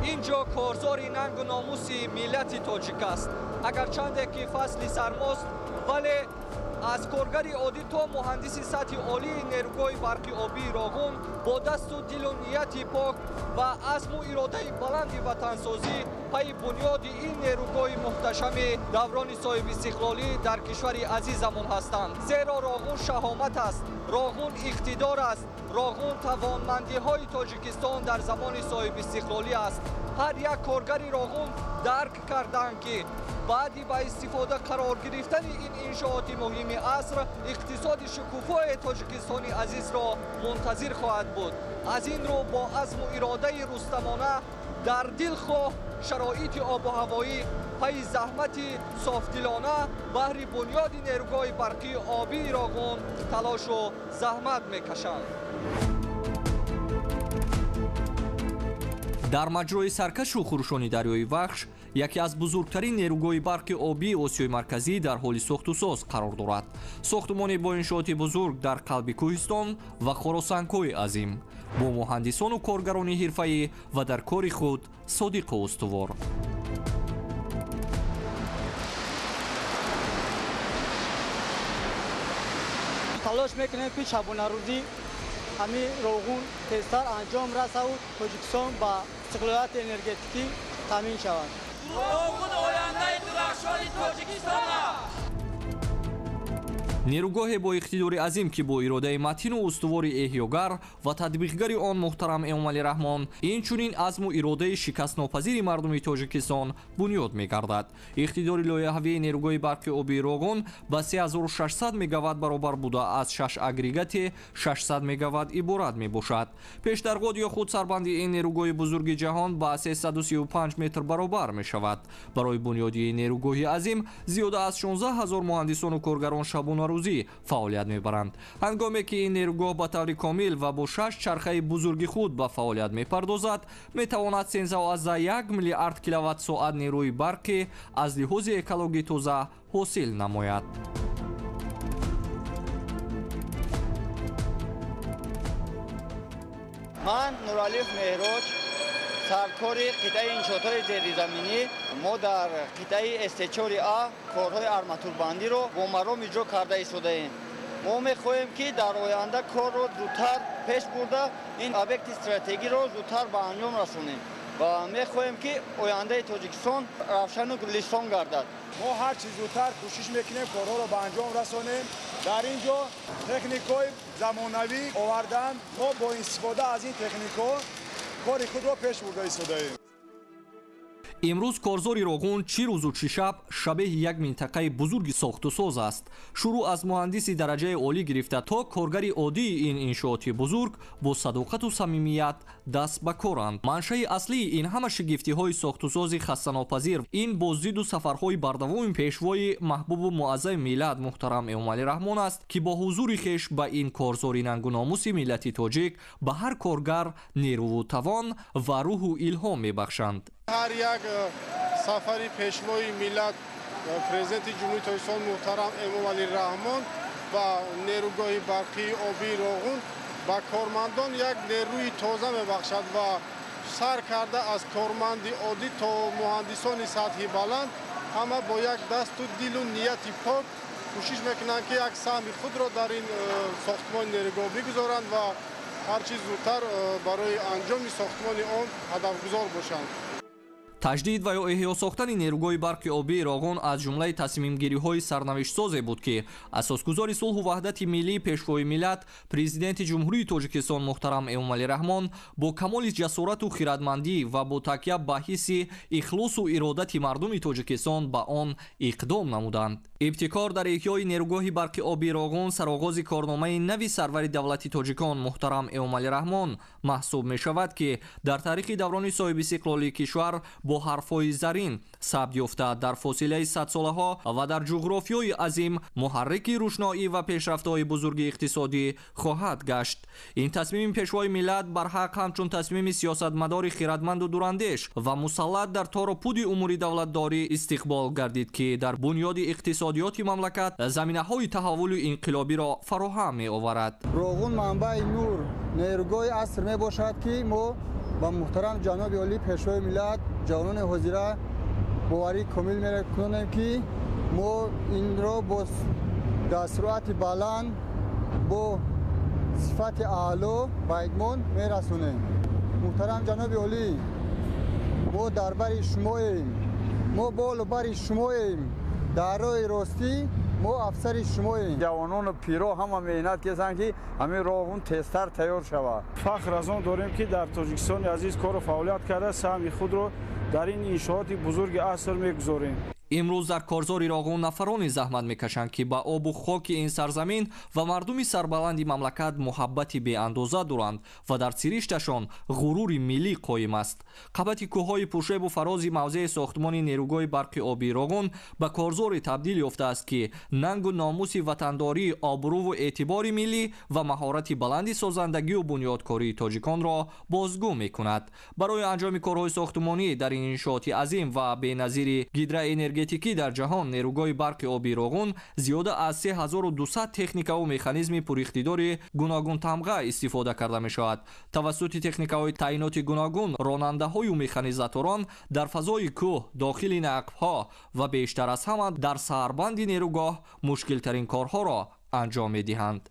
اینجا کارزاری ننگ و ناموسی ملت تاجیک است. اگرچند که فصل سرماست ولی از کارگری عادی تا مهندسی سطح عالی نیروگاه برقی آبی راغون با دست و دل و نیتی پاک و عزم و اراده بلند وطنسازی پای بنیاد این نیروگاه محتشم دوران صاحب استقلالی در کشور عزیزمان هستند. زیرا راغون شهامت است، راغون اقتدار است، راغون توانمندی های تاجیکستان در زمان صاحب استقلالی است. هر یک کارگری راغون درک کردند که بعدی با استفاده قرار گرفتن این انشاءات مهم عصر اقتصاد شکوفای تاجیکستانی عزیز را منتظر خواهد بود. از این رو با عزم و اراده رستمانه در دلخواه شرایط آب و هوایی پای زحمت صافدلانه بهر بنیاد نیروگاه برقی آبی راغون تلاش و زحمت میکشند. дар маҷрои саркашу хурӯшони дарёи вахш яке аз бузургтарин нерӯгоҳи барқи обии осиёи марказӣ дар ҳоли сохтусоз қарор дорад. сохтмоне бо иншооти бузург дар қалби кӯҳистон ва хоросангҳои азим бо муҳандисону коргарони ҳирфаӣ ва дар кори худ содиқу устувор. талош мекунем ки шабонарӯзӣ ҳами роғун тезтар анҷом расаву тоҷикистон ба истиқлолияти энергетикӣ таъмин шавад. роғун ояндаи дурахшони тоҷикистон аст. нерӯгоҳе бо иқтидори азим ки бо иродаи матину устувори эҳёгар ва татбиқгари он муҳтарам Эмомалӣ Раҳмон инчунин азму иродаи шикастнопазири мардуми Тоҷикистон бунёд мегардад. иқтидори лоиҳавии нерӯгоҳи барқи оби Роғун ба 3600 мегаватт баробар буда аз 6 агрегати 600 мегаватт иборат мебошад. пештарғод ё худ сарбанди ин нерӯгоҳи бузурги ҷаҳон ба 335 метр баробар мешавад. барои бунёди нерӯгоҳи азим зиёда аз 16 000 муҳандисону коргарон шабонарӯзӣ фаъолият мебаранд. ҳангоме ки ин нерӯгоҳ ба таври комил ва бо 6 чархаи бузурги худ ба фаъолият мепардозад, метавонад 13,1 миллиард киловаттсоат нерӯи барқи аз лиҳози экологии тоза ҳосил намояд. ман Нуралиев Меҳроҷ, саркори қитъаи иншоотҳои зеризаминӣ. мо дар қитъаи S4 А корҳои арматурбандиро бо маром иҷро карда истодаем. мо мехоҳем ки дар оянда корро зудтар пеш бурда ин объекти стратегиро зудтар ба анҷом расонем ва мехоҳем ки ояндаи Тоҷикистон равшану гулистон гардад. мо ҳар чиз зудтар кӯшиш мекунем корҳоро ба анҷом расонем. дар ин ҷо техникаҳои замонавӣ овардан, мо бо истифода аз ин техникаҳо кори худро пеш бурда истодаем. имрӯз корзори Роғун чӣ рӯзу чӣ шаб шабеҳи як минтақаи бузурги сохтусоз аст. шурӯъ аз муҳандиси дараҷаи олӣ гирифта то коргари оддии ин иншооти бузург бо садоқату самимият даст ба коранд. маншаи аслии ин ҳама шигифтиҳои сохтусози хастанопазир ин боздиду сафарҳои бардавоми пешвои маҳбубу муаззами миллат муҳтарам Эмомалӣ Раҳмон аст ки бо ҳузури хеш ба ин корзори нангу номуси миллати тоҷик ба ҳар коргар нерӯву тавон ва рӯҳу илҳом мебахшанд. ҳар як сафари пешвои миллат президенти ҷумҳурии Тоҷикистон муҳтарам Эмомалӣ Раҳмон ба нерӯгоҳи барқии обии Роғун ба кормандон як нерӯи тоза мебахшад ва сар карда аз корманди оддӣ то муҳандисони сатҳи баланд ҳама бо як дасту дилу нияти пок кӯшиш мекунанд ки як саҳми худро дар ин сохтмони нерӯгоҳ бигузоранд ва ҳарчи зудтар барои анҷоми сохтмони он ҳадафгузор бошанд. таҷдид ва ё эҳё сохтани нерӯгоҳи барқи обии Роғун аз ҷумлаи тасмимгириҳои сарнавиштсозе буд ки асосгузори сулҳу ваҳдати миллии пешвои миллат президенти ҷумҳурии Тоҷикистон муҳтарам Эмомалӣ Раҳмон бо камоли ҷасорату хиратмандӣ ва бо такя ба ҳисси ихлосу иродати мардуми Тоҷикистон ба он иқдом намуданд. ибтикор дар эҳёи нерӯгоҳи барқи обии Роғун сароғози корномаи нави сарвари давлати тоҷикон муҳтарам Эмомалӣ Раҳмон маҳсуб мешавад ки дар таърихи даврони соҳибистиқлолии кишвар бо ҳарфҳои зарин сабт ёфта дар фосилаи садсолаҳо ва дар ҷуғрофиёи азим муҳаррики рушноӣ ва пешрафтҳои бузурги иқтисодӣ хоҳад гашт. ин тасмими пешвои миллат барҳақ ҳамчун тасмими сиёсатмадори хиратманду дурандеш ва мусаллат дар тору пуди умури давлатдорӣ истиқбол гардид ки дар бунёди иқтисодиёти мамлакат заминаҳои таҳаввули инқилобиро фароҳам меоварад. Роғун манбаи нур нерӯгоҳи аср мебошад ки мо ба муҳтарам ҷаноби олӣ пешвои миллат ҷавонони ҳозира боварӣ комил мекунем ки мо инро бо дастсуроати баланд бо сифати аъло ба идмон мерасонем. муҳтарам ҷаноби олӣ, мо дар бари шумоем, мо болу бари шумоем, дар роҳи ростӣ мо афсари шумоем. ҷавонону пиро ҳама меҳнат кесанд ки ҳамин Роғун тезтар тайёр шавад. фахр аз он дорем ки дар Тоҷикистони азиз кору фаъолият карда саҳми худро дар ин иншооти бузурги аср мегузорем. имрӯз дар корзори Роғун нафароне заҳмат мекашанд ки ба обу хоки ин сарзамин ва мардуми сарбаланди мамлакат муҳаббати беандоза доранд ва дар сиришташон ғурури миллӣ қоим аст. қабати кӯҳҳои пуршебу фарози мавзеи сохтмони нерӯгоҳи барқи обии Роғун ба корзоре табдил ёфтааст ки нангу номуси ватандорӣ, обрӯву эътибори миллӣ ва маҳорати баланди созандагию бунёдкории тоҷиконро бозгӯ мекунад. барои анҷоми корҳои сохтмонӣ дар ин иншооти азим ва беназири гидроэнергетикӣ дар ҷаҳон нерӯгоҳи барқи обии Роғун зиёда аз 3200 техникаву механизми пуриқтидори гуногун тамға истифода карда мешавад. тавассути техникаҳои таъиноти гуногун ронандаҳою механизаторон дар фазои кӯҳ, дохили нақбҳо ва бештар аз ҳама дар саҳарбанди нерӯгоҳ мушкилтарин корҳоро анҷом медиҳанд.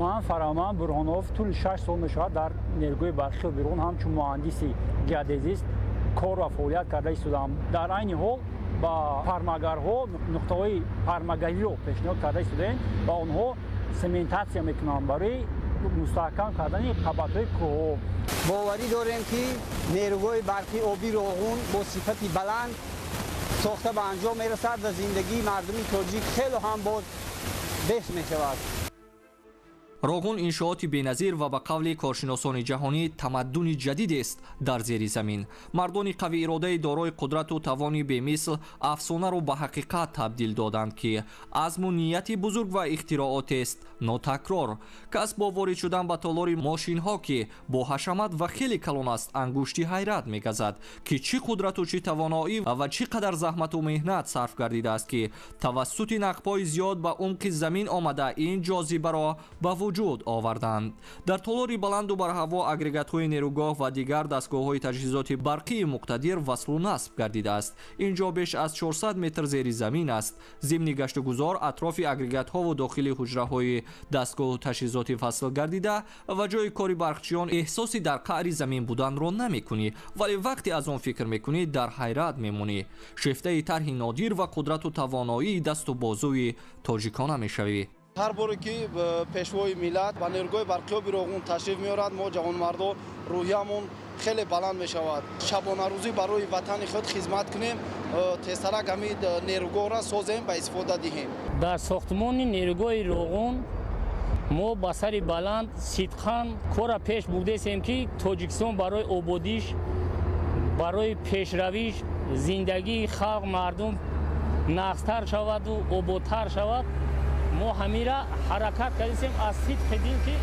ман Фароман Бурҳонов тӯли 6 сол мешавад дар нерӯгоҳи барқи обии Роғун ҳамчун муҳандиси геодезист кор ва фаъолият карда истодам. дар айни ҳол با фармагарҳо нуқтаҳои фармагариро пешниҳод карда истодаем ва онҳо сементатсия мекунанд барои мустаҳкам кардани қабатҳои кӯҳҳо. боварӣ дорем ки нерӯҳои барқи оби роғун бо сифати баланд сохта ба анҷом мерасад ва зиндагии мардуми тоҷик хело ҳам боз беҳтар мешавад. роғун иншооти беназир ва ба қавли коршиносони ҷаҳонӣ тамаддуни ҷадидест дар зери замин. мардони қавииродаи дорои қудрату тавони бемисл афсонаро ба ҳақиқат табдил доданд ки азму нияти бузург ва ихтироотест нотакрор. кас бо ворид шудан ба толори мошинҳо ки бо ҳашамат ва хеле калон аст ангушти ҳайрат мегазад ки чӣ қудрату чӣ тавоноӣ ва чӣ қадар заҳмату меҳнат сарф гардидааст ки тавассути нақбҳои зиёд ба умқи замин омада ин ҷозибаро ба вуҷуд оварданд. дар толори баланду барҳаво агрегатҳои нерӯгоҳ ва дигар дастгоҳҳои таҷҳизоти барқии муқтадир васлу насб гардидааст. инҷо беш аз 400 метр зери замин аст. зимни гаштугузор атрофи агрегатҳову дохили ҳуҷраҳои дастгоҳу таҷҳизоти фасл гардида ва ҷои кори барқчиён эҳсоси дар қаъри замин буданро намекунӣ, вале вақте аз он фикр мекунӣ дар ҳайрат мемонӣ. шифтаи тарҳи нодир ва қудрату тавоноии дасту бозуи тоҷикона мешавӣ. ҳар боре ки пешвои миллат ба нерӯгоҳи барқиёби роғун ташриф меорад, мо ҷавонмардо рӯҳиямон хеле баланд мешавад. шабонарӯзӣ барои ватани худ хизмат кунем, тезтарак ҳамин нерӯгоҳро созем ба истифода диҳем. дар сохтмони нерӯгоҳи роғун мо ба сари баланд сидқан кора пеш бурдесем ки тоҷикистон барои ободиш, барои пешравиш, зиндагии халқ мардум нағзтар шаваду ободтар шавад. мо ҳамира ҳаракат кардем аз сидқи дил ки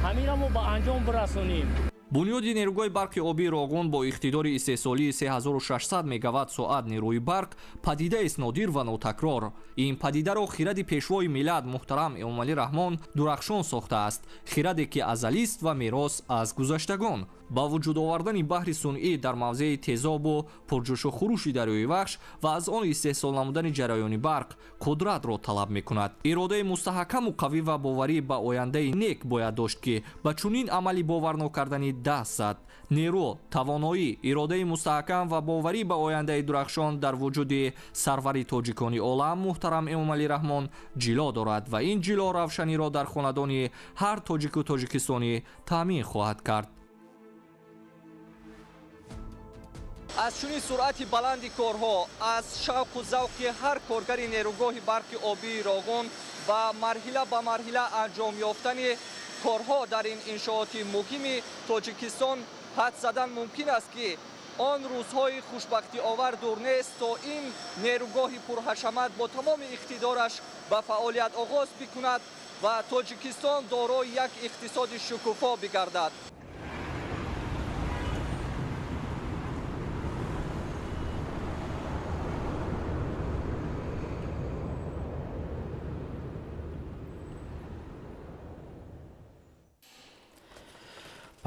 ҳамира мо ба анҷом бирасонем. бунёди нерӯгоҳи барқи оби роғун бо иқтидори истеҳсолии 3600 мегаватт соат нерӯи барқ падидаест нодир ва нотакрор. ин падидаро хиради пешвои миллат муҳтарам эмомалӣ раҳмон дурахшон сохтааст, хираде ки азалист ва мерос аз гузаштагон. ба вуҷуд овардани баҳри сунъӣ дар мавзеи тезобу пурҷӯшу хуруши дарёи вахш ва аз он истеҳсол намудани ҷараёни барқ қудратро талаб мекунад. иродаи мустаҳкаму қавӣ ва боварӣ ба ояндаи нек бояд дошт ки ба чунин амали боварнокардани даст зад. нерӯ, тавоноӣ, иродаи мустаҳкам ва боварӣ ба ояндаи дурахшон дар вуҷуди сарвари тоҷикони олам муҳтарам эмомалӣ раҳмон ҷило дорад ва ин ҷило равшаниро дар хонадони ҳар тоҷику тоҷикистонӣ таъмин хоҳад кард. аз чунин суръати баланди корҳо, аз шавқу завқи ҳар коргари нерӯгоҳи барқи обии роғун ва марҳила ба марҳила анҷом ёфтани корҳо дар ин иншооти муҳими тоҷикистон ҳад задан мумкин аст ки он рӯзҳои хушбахтиовар дур нест, то ин нерӯгоҳи пурҳашамат бо тамоми иқтидораш ба фаъолият оғоз бикунад ва тоҷикистон дорои як иқтисоди шукуфо бигардад.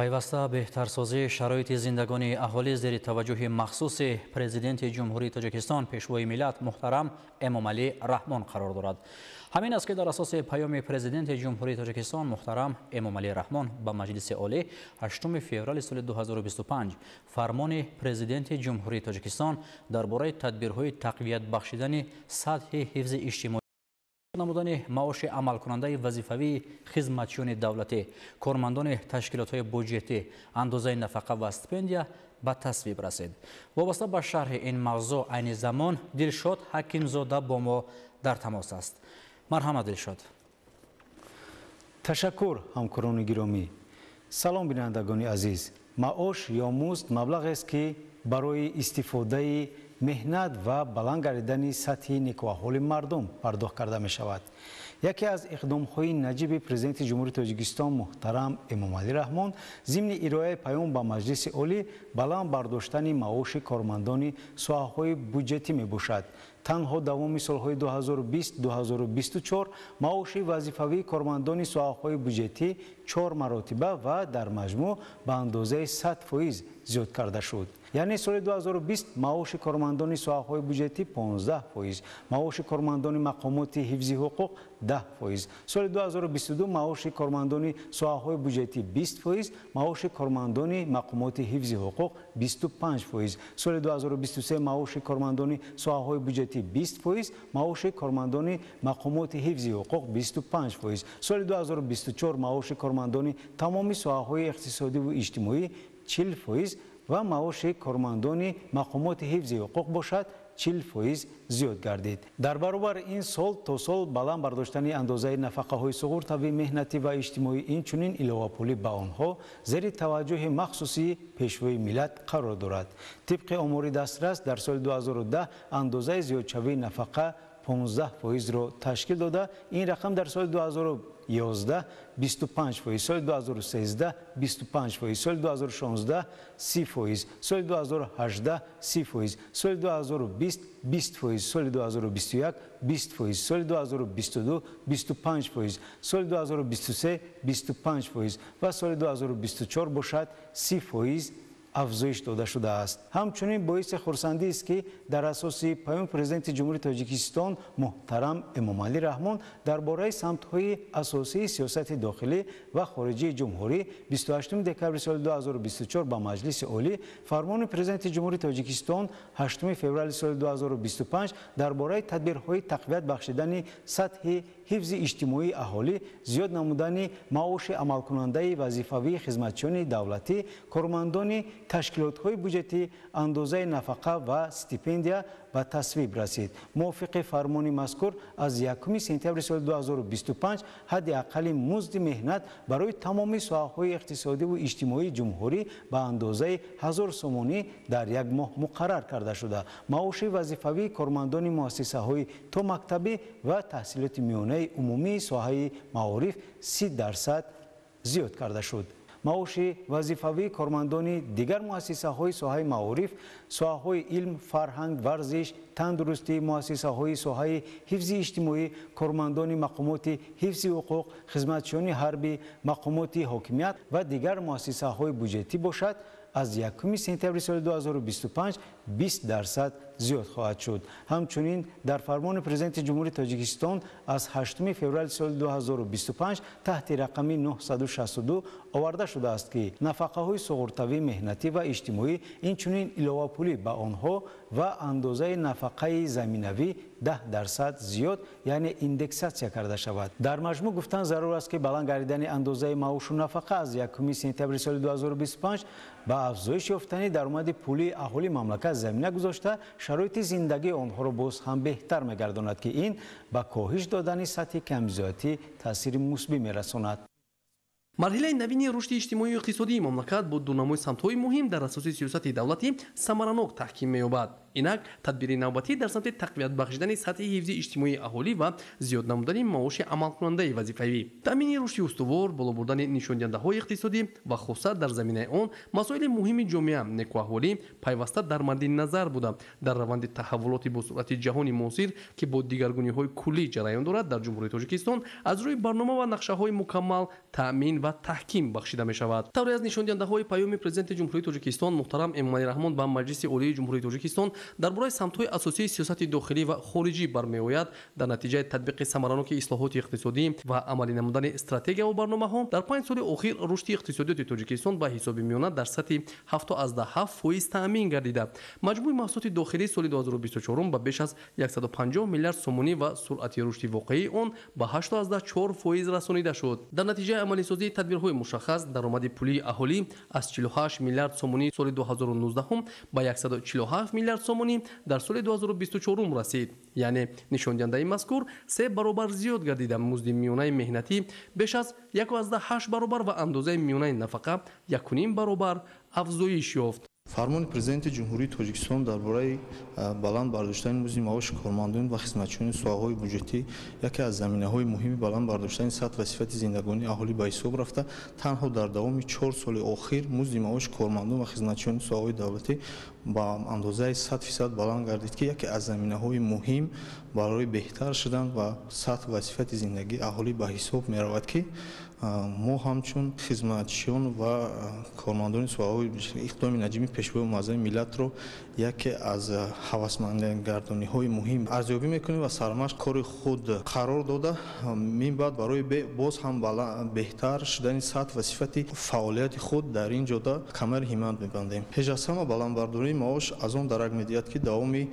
пайваста беҳтарсозии шароити зиндагони аҳолӣ зери таваҷҷӯҳи махсуси президенти ҷумҳурии тоҷикистон пешвои миллат муҳтарам эмомалӣ раҳмон қарор дорад. ҳамин аст ки дар асоси паёми президенти ҷумҳурии тоҷикистон муҳтарам эмомалӣ раҳмон ба маҷлиси олӣ 8 феврали соли 2025 фармони президенти ҷумҳурии тоҷикистон дар бораи тадбирҳои тақвият бахшидани сатҳи ҳифзи иҷтимоӣ намудани маоши амалкунандаи вазифавии хизматчиёни давлатӣ, кормандони ташкилотҳои буҷетӣ, андозаи нафақа ва стипендия ба тасвиб расид. вобаста ба шарҳи ин мавзӯъ айни замон Дилшод Ҳакимзода бо мо дар тамос аст. марҳамат Дилшод. ташаккур ҳамкорони гиромӣ. салом бинандагони азиз. маош ё музд маблағест ки барои истифодаи меҳнат ва баланд гардидани сатҳи некуаҳоли мардум пардохт карда мешавад. яке аз иқдомҳои наҷиби президенти ҷумҳурии тоҷикистон муҳтарам эмомалӣ раҳмон зимни ирояи паём ба маҷлиси олӣ баланд бардоштани маоши кормандони соҳаҳои буҷетӣ мебошад. танҳо давоми солҳои 2020-2024 маоши вазифавии кормандони соҳаҳои буҷетӣ 4 маротиба ва дар маҷмӯъ ба андозаи 100% зиёд карда шуд. яъне соли 2020 маоши кормандони соҳаҳои буҷетӣ 15%, маоши кормандони мақомоти ҳифзи ҳуқуқ 10%, соли 2022 маоши кормандони соҳаҳои буҷетӣ 20%, маоши кормандони мақомоти ҳифзи ҳуқуқ 25%, соли 2023 маоши кормандони соҳаҳои буҷетӣ 20%, маоши кормандони мақомоти ҳифзи ҳуқуқ 25%, соли 2024 маоши кормандони тамоми соҳаҳои иқтисодиву иҷтимоӣ 40% ва маоши кормандони мақомоти ҳифзи ҳуқуқ бошад 40% зиёд гардид. дар баробар ин сол то сол баланд бардоштани андозаи нафақаҳои суғуртави меҳнатӣ ва иҷтимоӣ инчунин иловапулӣ ба онҳо зери таваҷҷӯҳи махсуси пешвои миллат қарор дорад. тибқи омори дастрас дар соли 2010 андозаи зиёдшавии нафақа 15%-ро ташкил дода, ин рақам дар соли 2011 25%, соли 2013 25%, соли 2016 30%, соли 2018 30%, соли 2020 20%, соли 2021 20%, соли 2022 25%, соли 2023 25% ва соли 2024 бошад 30% афзоиш дода шудааст. ҳамчунин боиси хурсандист ки дар асоси паёми президенти ҷумҳурии Тоҷикистон муҳтарам Эмомалӣ Раҳмон дар бораи самтҳои асосии сиёсати дохилӣ ва хориҷии ҷумҳурӣ 28 декабри соли 2024 ба Маҷлиси олӣ фармони президенти ҷумҳурии Тоҷикистон 8 феврали соли 2025 дар бораи тадбирҳои тақвият бахшидани сатҳи ҳифзи иҷтимоии аҳолӣ, зиёд намудани маоши амалкунандаи вазифавии хизматчиёни давлатӣ, кормандони ташкилотҳои буҷетӣ, андозаи нафақа ва стипендия ба тасвиб расид. мувофиқи фармони мазкур аз 1 сентябри соли 2025 ҳадди аққали музди меҳнат барои тамоми соҳаҳои иқтисодиву иҷтимоии ҷумҳурӣ ба андозаи 1000 сомонӣ дар як моҳ муқаррар карда шуда, маоши вазифавии кормандони муассисаҳои то мактабӣ ва таҳсилоти миёнаи умумии соҳаи маориф 30% зиёд карда шуд. маоши вазифавии кормандони дигар муассисаҳои соҳаи маориф, соҳаҳои илм, фарҳанг, варзиш, тандурустӣ, муассисаҳои соҳаи ҳифзи иҷтимоӣ, кормандони мақомоти ҳифзи ҳуқуқ, хизматчиёни ҳарбӣ, мақомоти ҳокимият ва дигар муассисаҳои буҷетӣ бошад, аз 1 сентябри соли 2025 20% зиёд хоҳад шуд. ҳамчунин дар фармони президенти ҷумҳурии Тоҷикистон аз 8 феврали соли 2025 таҳти рақами 962 оварда шудааст ки нафақаҳои суғуртавии меҳнатӣ ва иҷтимоӣ, инчунин иловапулӣ ба онҳо ва андозаи нафақаи заминавӣ 10% зиёд, яъне индексатсия карда шавад. дар маҷмӯъ гуфтан зарур аст ки баланд гардидани андозаи маошу нафақа аз 1 сентябри соли 2025 ба афзоиш ёфтани даромади пулии аҳолии мамлакат замина гузошта, шароити зиндагии онҳоро боз ҳам беҳтар мегардонад ки ин ба коҳиш додани сатҳи камбизоатӣ таъсири мусбӣ мерасонад. марҳилаи навини рушди иҷтимоию иқтисодии мамлакат бо дунамои самтҳои муҳим дар асоси сиёсати давлатӣ самаранок таҳким меёбад. инак тадбири навбатӣ дар самти тақвият бахшидани сатҳи ҳифзи иҷтимоии аҳолӣ ва зиёд намудани маоши амалкунандаи вазифавӣ, таъмини рушди устувор, боло бурдани нишондиҳандаҳои иқтисодӣ ва хуссат дар заминаи он масоили муҳими ҷомеа, некуаҳволӣ пайваста дар мадди назар буда дар раванди таҳаввулоти бо суръати ҷаҳони муосир ки бо дигаргуниҳои куллӣ ҷараён дорад дар ҷумҳурии Тоҷикистон аз рӯи барнома ва нақшаҳои мукаммал таъмин ва таҳким бахшида мешавад. тавре аз нишондиҳандаҳои паёми президенти ҷумҳурии Тоҷикистон муҳтарам Эмомалӣ Раҳмон ба Маҷлиси олии ҷумҳурии Тоҷикистон дар бораи самтҳои асосии сиёсати дохилӣ ва хориҷӣ бармеояд, дар натиҷаи татбиқи самараноки ислоҳоти иқтисодӣ ва амалӣ намудани стратегия ва барномаҳо дар 5 соли охир рушди иқтисодиёти Тоҷикистон ба ҳисоби миёна дар сатҳи 7.7% таъмин гардида, маҷмӯи маҳсулоти дохилии соли 2024 ба беш аз 150 миллиард сомонӣ ва суръати рушди воқеии он ба 8.4% расонида шуд. дар натиҷаи амалисозии тадбирҳои мушаххас, даромади пулии аҳолӣ аз 48 миллиард сомонӣ соли 2019 ба 147 миллиард сомонӣ дар соли 2024 расид, яъне нишондиҳандаи мазкур 3 баробар зиёд гардида, музди миёнаи меҳнатӣ беш аз 1.8 баробар ва андозаи миёнаи нафақа 1.5 баробар афзоиш ёфт. фармони президенти ҷумҳурии тоҷикистон дар бораи баланд бардоштани музди маоши кормандон ва хизматчиёни соҳаҳои бюҷетӣ яке аз заминаҳои муҳими баланд бардоштани сатҳ ва сифати зиндагонии аҳолӣ ба ҳисоб рафта, танҳо дар давоми 4 соли охир музди маоши кормандон ва хизматчиёни соҳаҳои давлатӣ ба андозаи 100% баланд гардид, ки яке аз заминаҳои муҳим барои беҳтар шудан ва сатҳ ва сифати зиндагии аҳолӣ ба ҳисоб меравад, ки мо ҳамчун хизматчиён ва кормандони соҳаҳои иқдоми наҷими пешвои муаззами миллатро яке аз ҳавасмандгардониҳои муҳим арзёбӣ мекунем ва сармашқ кори худ қарор дода мин баъд барои боз ҳам беҳтар шудани сатҳ ва сифати фаъолияти худ дар ин ҷода камари ҳиммат мебандем. пеш аз ҳама баландбардории маош аз он дарак медиҳад, ки давоми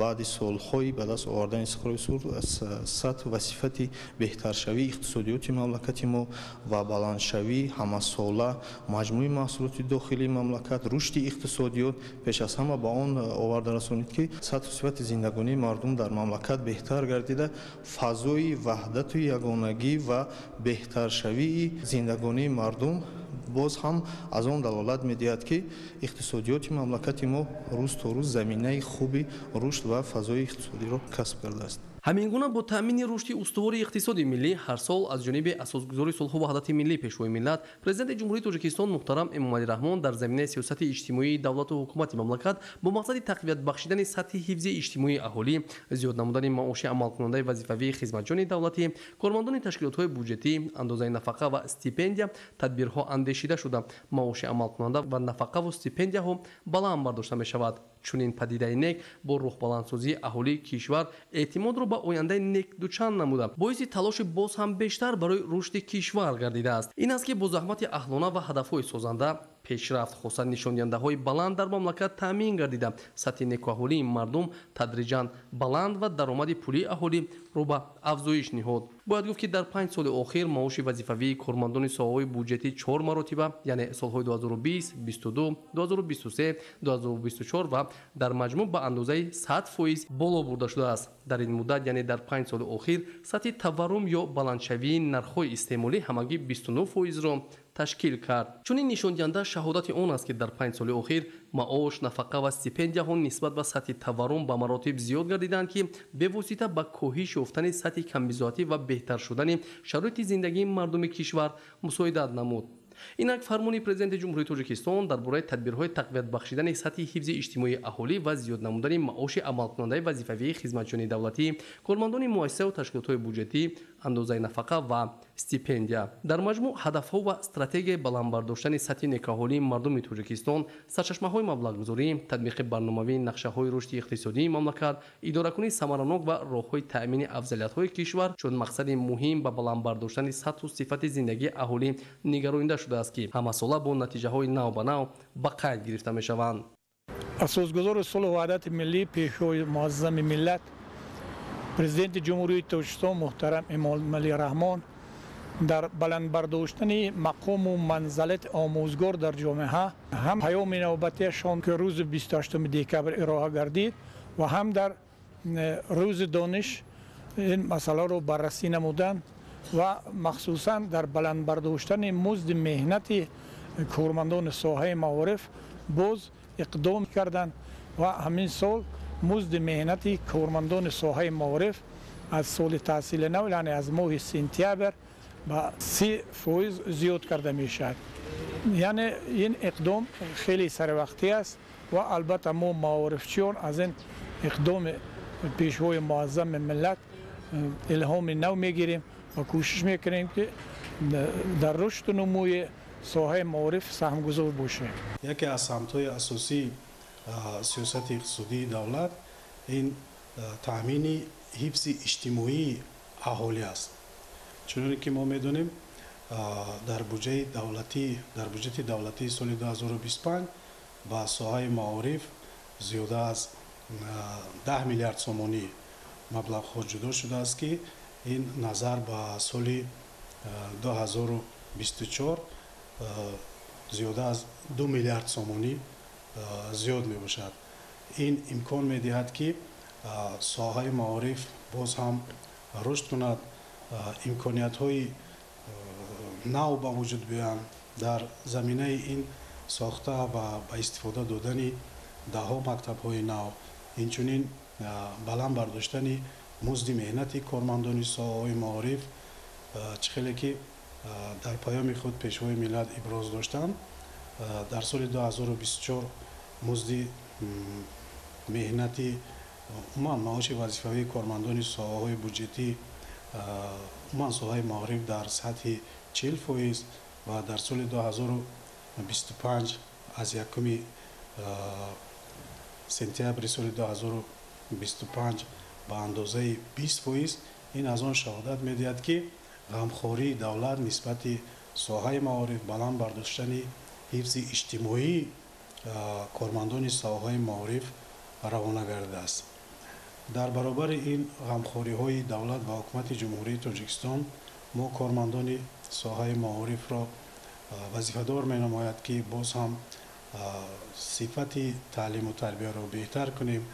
баъди солҳои ба даст овардани истиқрори суд сатҳ ва сифати беҳтаршавии иқтисодиёти мамлакати мо ва баландшавии ҳамасола маҷмӯи маҳсулоти дохилии мамлакат, рушди иқтисодиёт пеш аз ҳама ба он оварда расонид, ки сатҳу сифати зиндагонии мардум дар мамлакат беҳтар гардида, фазои ваҳдату ягонагӣ ва беҳтаршавии зиндагонии мардум боз ҳам аз он далолат медиҳад, ки иқтисодиёти мамлакати мо рӯз то рӯз заминаи хуби рушд ва фазои иқтисодиро касб кардааст. ҳамин гуна бо таъмини рушди устувори иқтисоди миллӣ ҳар сол аз ҷониби асосгузори сулҳу ваҳдати миллӣ пешвои миллат президенти ҷумҳурии тоҷикистон муҳтарам Эмомалӣ Раҳмон дар заминаи сиёсати иҷтимоии давлату ҳукумати мамлакат бо мақсади тақвият бахшидани сатҳи ҳифзи иҷтимоии аҳолӣ, зиёд намудани маоши амалкунандаи вазифавии хизматчиёни давлатӣ, кормандони ташкилотҳои бюҷетӣ, андозаи нафақа ва стипендия тадбирҳо андешида шуда маоши амалкунанда ва нафақаву стипендияҳо баланд бардошта мешавад. чунин падидаи нек бо рухбаландсозии аҳолии кишвар эътимодро ба ояндаи нек дучанд намуда боиси талоши боз ҳам бештар барои рушди кишвар гардидааст. ин аст, ки бо заҳмати аҳлона ва ҳадафҳои созанда пешрафт хоса нишондиҳандаҳои баланд дар мамлакат таъмин гардида, сатҳи некуаҳолии мардум тадриҷан баланд ва даромади пулии аҳолӣ ро ба афзоиш ниҳод. бояд гуфт, ки дар 5 соли охир маоши вазифавии кормандони соҳаҳои бюҷетӣ 4 маротиба, яъне солҳои 2020, 22, 2023, 2024 ва дар маҷмӯъ ба андозаи 100% боло бурда шудааст. дар ин муддат, яъне дар 5 соли охир, сатҳи таваррум ё баландшавии нархҳои истеъмолӣ ҳамагӣ 29%-ро ташкил кард. чунин нишондиҳанда шаҳодати он аст, ки дар 5 соли охир маош, нафақа ва стипендияҳо нисбат ба сатҳи таваррум ба маротиб зиёд гардиданд, ки бевосита ба коҳиш ёфтани сатҳи камбизоатӣ ва беҳтар шудани шароити зиндагии мардуми кишвар мусоидат намуд. инак фармони президенти ҷумҳурии тоҷикистон дар бораи тадбирҳои тақвиятбахшидани сатҳи ҳифзи иҷтимоии аҳолӣ ва зиёд намудани маоши амалкунандаи вазифавии хизматчиёни давлатӣ, кормандони муассисаву ташкилотҳои бюҷетӣ, андозаи нафақа ва стипендия. дар маҷмӯъ ҳадафҳо ва стратегияи баландбардоштани сатҳи некаҳолии мардуми тоҷикистон, сарчашмаҳои маблағгузорӣ, татбиқи барномавии нақшаҳои рушди иқтисодии мамлакат, идоракунии самаранок ва роҳҳои таъмини афзалиятҳои кишвар чун мақсади муҳим ба баландбардоштани сатҳу сифати зиндагии аҳолӣ нигаронида шудааст, ки ҳамасола бо натиҷаҳои нав ба нав ба қайд гирифта мешаванд. асосгузори сулҳу ваҳдати миллӣ, пешвои муаззами миллат, президенти ҷумҳурии тоҷикистон муҳтарам Эмомалӣ Раҳмон дар баландбардоштани мақому манзалати омӯзгор дар ҷомеа ҳам паёми навбатиашон, ки рӯзи 28 декабр ироа гардид ва ҳам дар рӯзи дониш ин масъаларо баррасӣ намуданд ва махсусан дар баландбардоштани музди меҳнати кормандони соҳаи маориф боз иқдом карданд ва ҳамин сол музди меҳнати кормандони соҳаи маориф аз соли таҳсили нав, яъне аз моҳи сентябр ба 30% зиёд карда мешавад. яъне ин иқдом хеле сарвақтӣ аст ва албатта мо маорифчиён аз ин иқдоми пешвои муаззами миллат илҳоми нав мегирем ва кӯшиш мекунем, ки дар рушду нумӯи соҳаи маориф саҳмгузор бошем. яке аз самтҳои асосии сиёсати иқтисодии давлат ин таъмини ҳифзи иҷтимоии аҳолӣ аст. чуноне ки мо медонем, дар буҷети давлатии соли 2025 ба соҳаи маориф зиёда аз 10 миллиард сомонӣ маблағҳо ҷудо шудааст, ки ин назар ба соли 2024 зиёда аз 2 миллиард сомонӣ зиёд мебошад. ин имкон медиҳад, ки соҳаи маориф боз ҳам рушд кунад, имкониятҳои нав ба вуҷуд биёянд дар заминаи ин ساخته و به استفاده دادن دهها مکتب‌های نو، اینچنین بلند برداشتن مزد مهنتی کارمندان ساحه‌های معارف خیلی که در پیام خود پیشوای ملت ابراز داشتم. در سال 2024 مزد مهنتی معاش وظیفه‌ای کارمندان ساحه‌های بودجتی ساحه معارف در سطح 40% و در سال 2025 از یکم سپتامبر سال 2025 به اندازه 20%. این از آن شهادت می‌دهد که غمخواری دولت نسبت ساحه معارف بلند برداشتن حفظ اجتماعی کارمندان ساحه معارف روانه گردیده است. در برابر این غمخوری‌های دولت و حکومت جمهوری تاجیکستان ما کارمندان ساحه معارف را وظیفه‌دار می‌نماید که باز هم صفت تعلیم و تربیت را بهتر کنیم،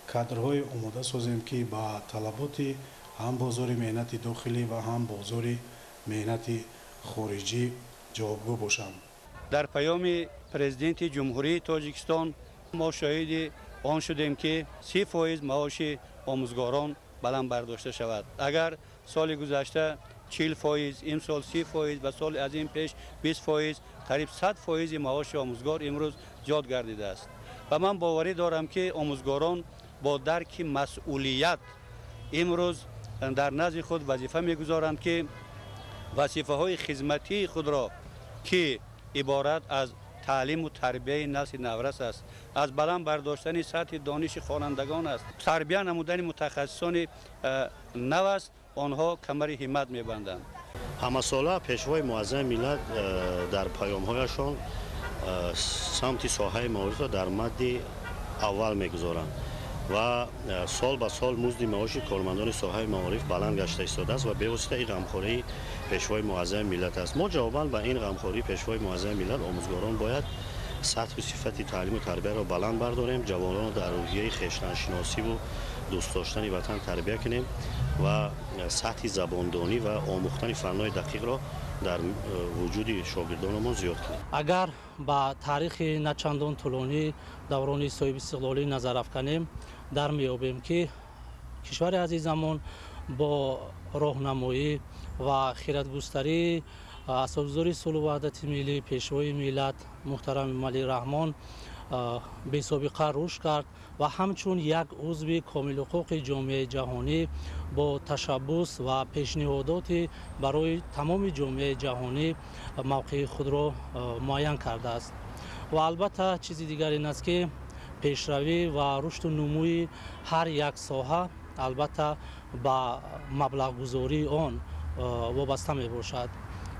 کادرهای آماده سازیم که با طلبات هم بازار مهنت داخلی و هم بازار مهنت خارجی جوابگو باشند. در پیام پرزیدنت جمهوری تاجیکستان ما شاهد آن شدیم که 30% معاش آموزگاران بلند برداشته شود. اگر سال گذشته 40%، امسال 30% و سال از این پیش 20%، قریب 100% معاش آموزگار امروز زیاد گردیده است. و من باوری دارم که آموزگاران با درک مسئولیت امروز در نزد خود وظیفه میگذارند که وظیفه های خدمتی خود را که عبارت از تعلیم و تربیه نسل نورس است، از بلند برداشتن سطح دانش خوانندگان است، تربیت نمودن متخصصان نو است، آنها کمر همت میبندند. همه ساله پیشوای معظم ملت در پیام‌هایشان سمت ساحه معارف را در مد اول میگذارند و سال به سال مزد معاش کارمندان ساحه معارف بلند گشته ایستاده است و به واسطه این غمخواری پیشوای معظم ملت است. ما جواباً به این غمخواری پیشوای معظم ملت آموزگاران باید سطح و صفت تعلیم و تربیت را بلند برداریم، جوانان را در روحیه خویشتن‌شناسی و دوست داشتن وطن تربیت کنیم و سطح زباندانی و آموختن فن‌های دقیق را در وجود شاگردانمان زیاد کنیم. اگر با تاریخ نچندان طولانی دوران صاحب استقلالی نظر افکنیم، در میابیم که کشور عزیزمان با راهنمایی و خیراتگستری اساسگذار صلح و وحدت ملی پیشوای ملت محترم ملی رحمان به سابقه رشد کرد و همچون یک عضو کامل حقوق جامعه جهانی با تشبث و پیشنهادات برای تمام جامعه جهانی موقع خود را معین کرده است. و البته چیز دیگر این است که پیشروی و رشد و نموی هر یک ساحه البته با مبلغ گذاری آن وابسته می باشد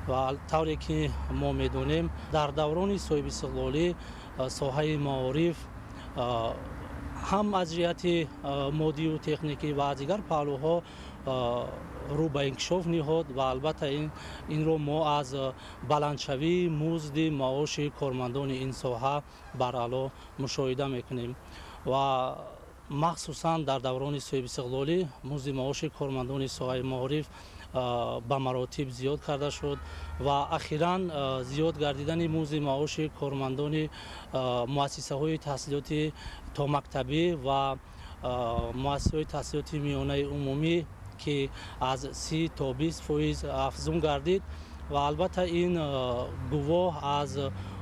و طوری که ما میدونیم در دوران صاحب استقلالی ساحه معارف هم از جهت مادی و تکنیکی و از دیگر پهلوها رو به انکشاف نهاد و البته این رو ما از بلندشوی مزد معاش کارمندان این ساحه بر اعلی مشاهده میکنیم و مخصوصا در دوران صاحب استقلالی مزد معاش کارمندان ساحه معارف به مراتب زیاد کرده شد و اخیراً زیاد گردیدن مزد معاش کارمندان مؤسسه های تحصیلاتی تا مکتبی و مؤسسه های تحصیلاتی میانه عمومی که از 30 تا 20% افزون گردید و البته این گواه از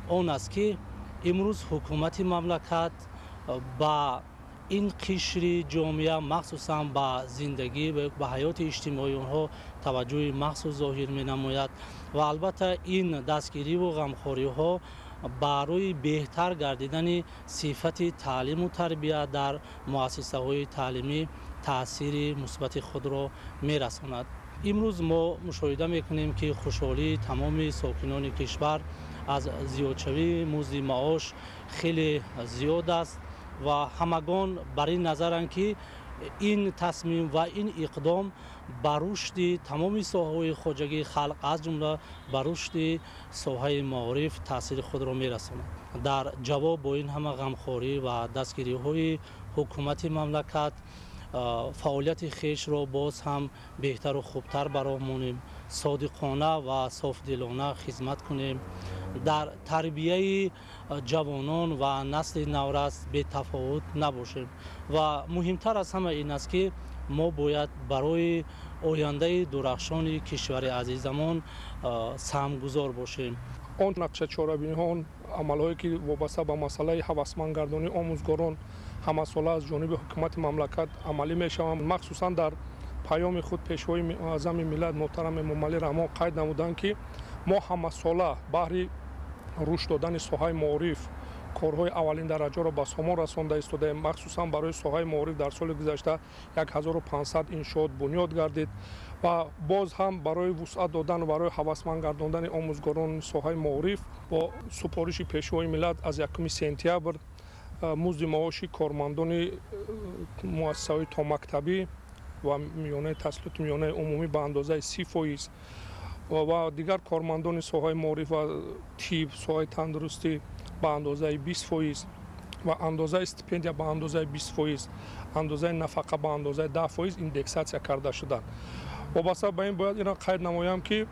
آن است که امروز حکومت مملکت با این قشر جامعه مخصوصا با زندگی و به حیات اجتماعی آنها توجه مخصوص ظاهر می نماید و البته این دستگیری و غمخواری ها برای بهتر گردیدن صفت تعلیم و تربیت در مؤسسه های تعلیمی تأثیر مثبت خود را می رساند. امروز ما مشاهده می کنیم که خوشحالی تمام ساکنان کشور از زیادشوی مزد معاش خیلی زیاد است و همگان بر این نظرند که این تصمیم و این اقدام بر رشد تمام ساحه‌های خواجگی خلق از جمله بر رشد ساحه معارف تاثیر خود را می‌رساند. در جواب با این همه غمخواری و دستگیری‌های حکومت مملکت فعالیت خویش را باز هم بهتر و خوبتر برآمونیم، صادقانه و صافدلانه خدمت کنیم در تربیه جوانان و نسل نورس به تفاوت نباشیم و مهمتر از همه این است که ما باید برای آینده درخشان کشور عزیزمان سهمگذار باشیم. آن نقشه چاره‌بینی ها، آن عملهایی که وابسته به مسئله هوسمندگردانی آموزگاران همساله از جانب حکومت مملکت عملی میشوند. مخصوصا در پیام خود پیشوای اعظم ملت محترم امام علی رحمان قید نمودند که ما همساله بهر رشد دادن ساحه معارف کارهای اولین درجه را به ثمر رسانده ایستادیم. مخصوصا برای ساحه معارف در سال گذشته 1500 انشاءات بنیاد گردید و باز هم برای وسعت دادن و برای هوسمند گرداندن آموزگاران ساحه معارف با سپارش پیشوای ملت از 1 سپتامبر مزد معاش کارمندان مؤسسه‌های تا مکتبی و میانه تحصیلات میانه عمومی به اندازه 30% و دیگر کارمندان ساحه معارف و طب، ساحه تندرستی به اندازه 20% و اندازه استیپندیا به اندازه 20%، اندازه نفقه به اندازه 10% ایندکساسیا کرده شدند. وابسته به این باید اینا قید نمایم که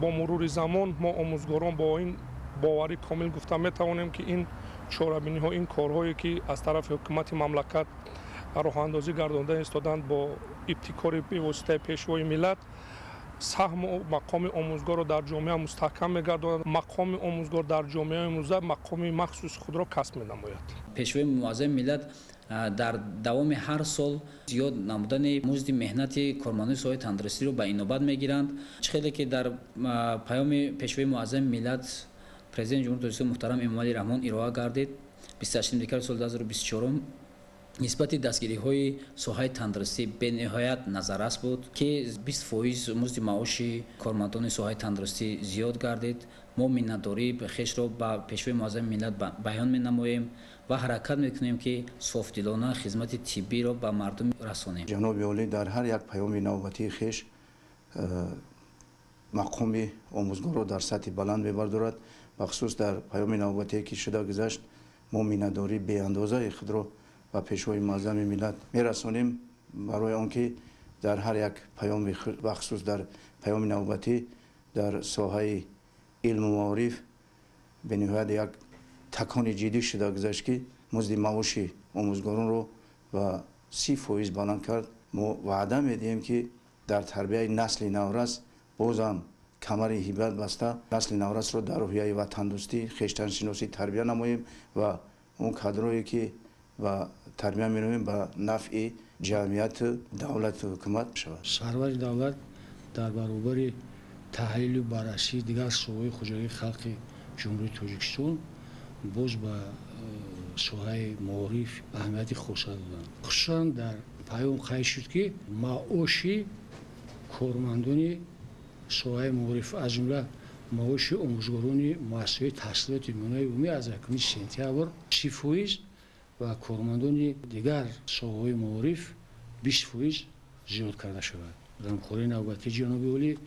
با مرور زمان ما آموزگاران با این باوری کامل گفته میتوانیم که این چاره‌بینی ها، این کارهایی که از طرف حکومت مملکت راه اندازی گردانده ایستادند با ابتکار به واسطه پیشوای ملت سهم و مقام آموزگار را در جامعه مستحکم می‌گرداند. مقام آموزگار در جامعه امروزه مقام مخصوص خود را کسب می‌نماید. پیشوای معظم ملت در دوام هر سال زیاد نمودن مزد مهنت کارمندان ساحه تندرستی را به این نوبت می‌گیرند. چه که در پیام پیشوای معظم ملت پرزیدنت جمهوری اسلامی محترم امام علی رحمان ارائه گردید 28 دکمبر سال 2024 نسبت دستگیری های ساحه تندرستی به نهایت نظررس بود که 20% مزد معاش کارمندان ساحه تندرستی زیاد گردید. ما منتداری به خویش را با پیشوای معظم ملت بیان می‌نماییم و حرکت می‌کنیم که صافدلانه خدمت طبی را به مردم رسانیم. جناب عالی در هر یک پیام نوبتی خویش مقام آموزگار را در سطح بلند می‌بردارد. بخصوص در پیام نوبتی که شده گذشت ما منتداری به اندازه خود را و پیشوای معظم ملت میرسانیم برای آنکه در هر یک پیام بخصوص در پیام نوبتی در ساحه علم و معارف به نهایت یک تکان جدی شده گذشت که مزد معاش آموزگاران رو و 30% بلند کرد. ما وعده میدیم که در تربیت نسل نورس بازم کمر هیبت بسته نسل نورس رو در روحیه و تندرستی خویشتن شناسی تربیت نماییم و اون کادرایی که و تربیت می‌نماییم به نفع جمعیت دولت و حکومت شود. سرور دولت در برابر تحلیل و بررسی دیگر سوهای خوجایی خلق جمهوری تاجیکستان باز به سوهای معارف اهمیت خاص دادند. خصوصا در پیام قید شد که معاش کارمندان سوهای معارف از جمله معاش آموزگاران مؤسسه تحصیلات میانه عمومی از 1 سپتامبر 30% و کارمندان دیگر ساحه‌های معارف 20% زیاد کرده شود. غمخوری نوبتی جناب عالی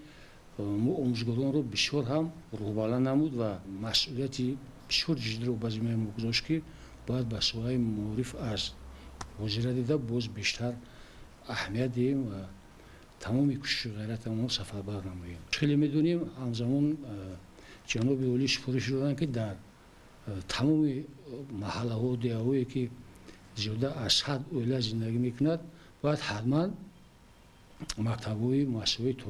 ما آموزگاران را بسیار هم روبلند نمود و مسئولیتی بسیار جدی را به ذمه ما گذاشت که باید به ساحه معارف از وزیر دیده باز بیشتر اهمیت دهیم و تمام کوشش غیرتمون سفربر نماییم. خیلی میدونیم همزمان جناب عالی سفارش دادن که در تمام محله ها و دیههایی که زیاده از حد اویله زندگی میکند باید حتما مکتب‌های مؤسسه‌های تا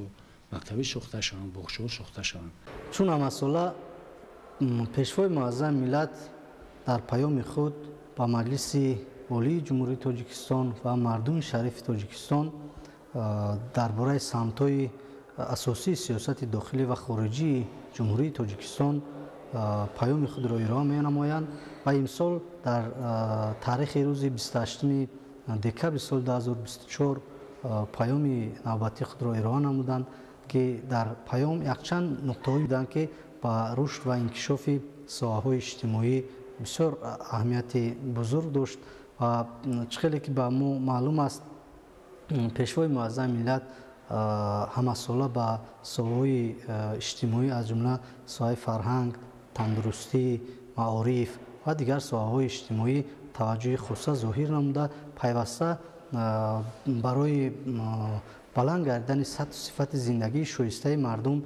مکتبی ساخته شوند، باغچه‌ها ساخته شوند. چون مسئله پیشوای معظم ملت در پیام خود با مجلس عالی جمهوری تاجیکستان و مردم شریف تاجیکستان درباره سمت‌های اساسی سیاست داخلی و خارجی جمهوری تاجیکستان پیام خود را ارائه می‌نمایند و امسال در تاریخ روز 28 دکمبر سال 2024 پیام نوبتی خود را ارائه نمودند که در پیام یکچند نکته‌هایی بودند که با رشد و انکشاف ساحه‌های اجتماعی بسیار اهمیت بزرگ داشت و چقدر که به ما معلوم است پیشوای معظم ملت همساله به ساحه‌های اجتماعی از جمله ساحه فرهنگ، تندرستی، معارف و دیگر ساحه‌های اجتماعی توجه خاص ظاهر نموده پیوسته برای بلند گردیدن سطح و صفت زندگی شایسته مردم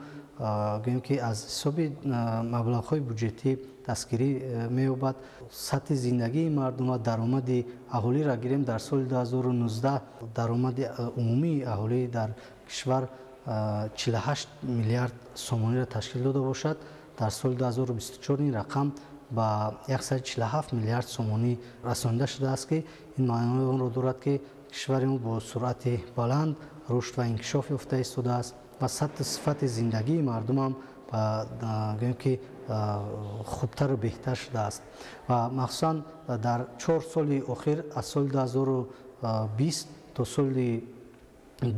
گویم که از حساب مبلغ‌های بودجتی دستگیری می‌یابد. سطح زندگی مردم و درآمد اهالی را گیریم در سال 2019 درآمد عمومی اهالی در کشور 48 میلیارد سومانی را تشکیل داده باشد. در سال 2024 این رقم با 147 میلیارد سومانی رسانده شده است که این معنی آن را دارد که کشور ما با سرعت بلند رشد و انکشاف یافته ایستاده است و سطح صفت زندگی مردم هم گویم که خوبتر و بهتر شده است و مخصوصا در 4 سال اخیر از سال 2020 تا سال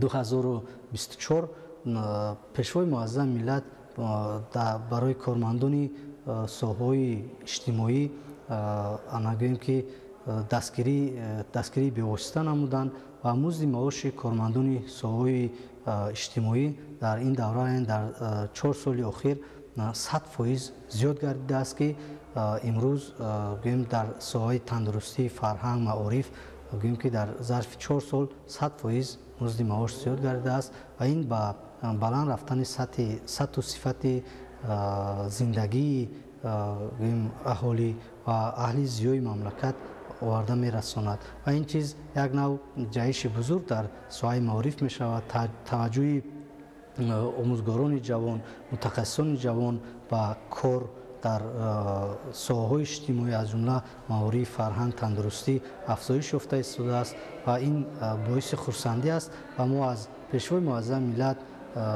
2024 پیشوای معظم ملت برای کارمندان ساحه‌های اجتماعی گویم که دستگیری بواسطه نمودند و مزد معاش کارمندان ساحه‌های اجتماعی در این دوره در 4 سال اخیر 100% زیاد گردیده است که امروز گویم در ساحه تندرستی، فرهنگ، معارف گویم که در ظرف 4 سال 100% مزد معاش زیاد گردیده است و این با بلند رفتن سطح و صفت زندگی اهالی و اهل زیای مملکت آورده می رساند و این چیز یک نوع جهش بزرگ در ساحه معارف می شود. توجه آموزگاران جوان، متخصصان جوان و کار در ساحه‌های اجتماعی از جمله معارف، فرهنگ، تندرستی افزایش یافته ایستاده است و این باعث خرسندی است و ما از پیشوای معظم ملت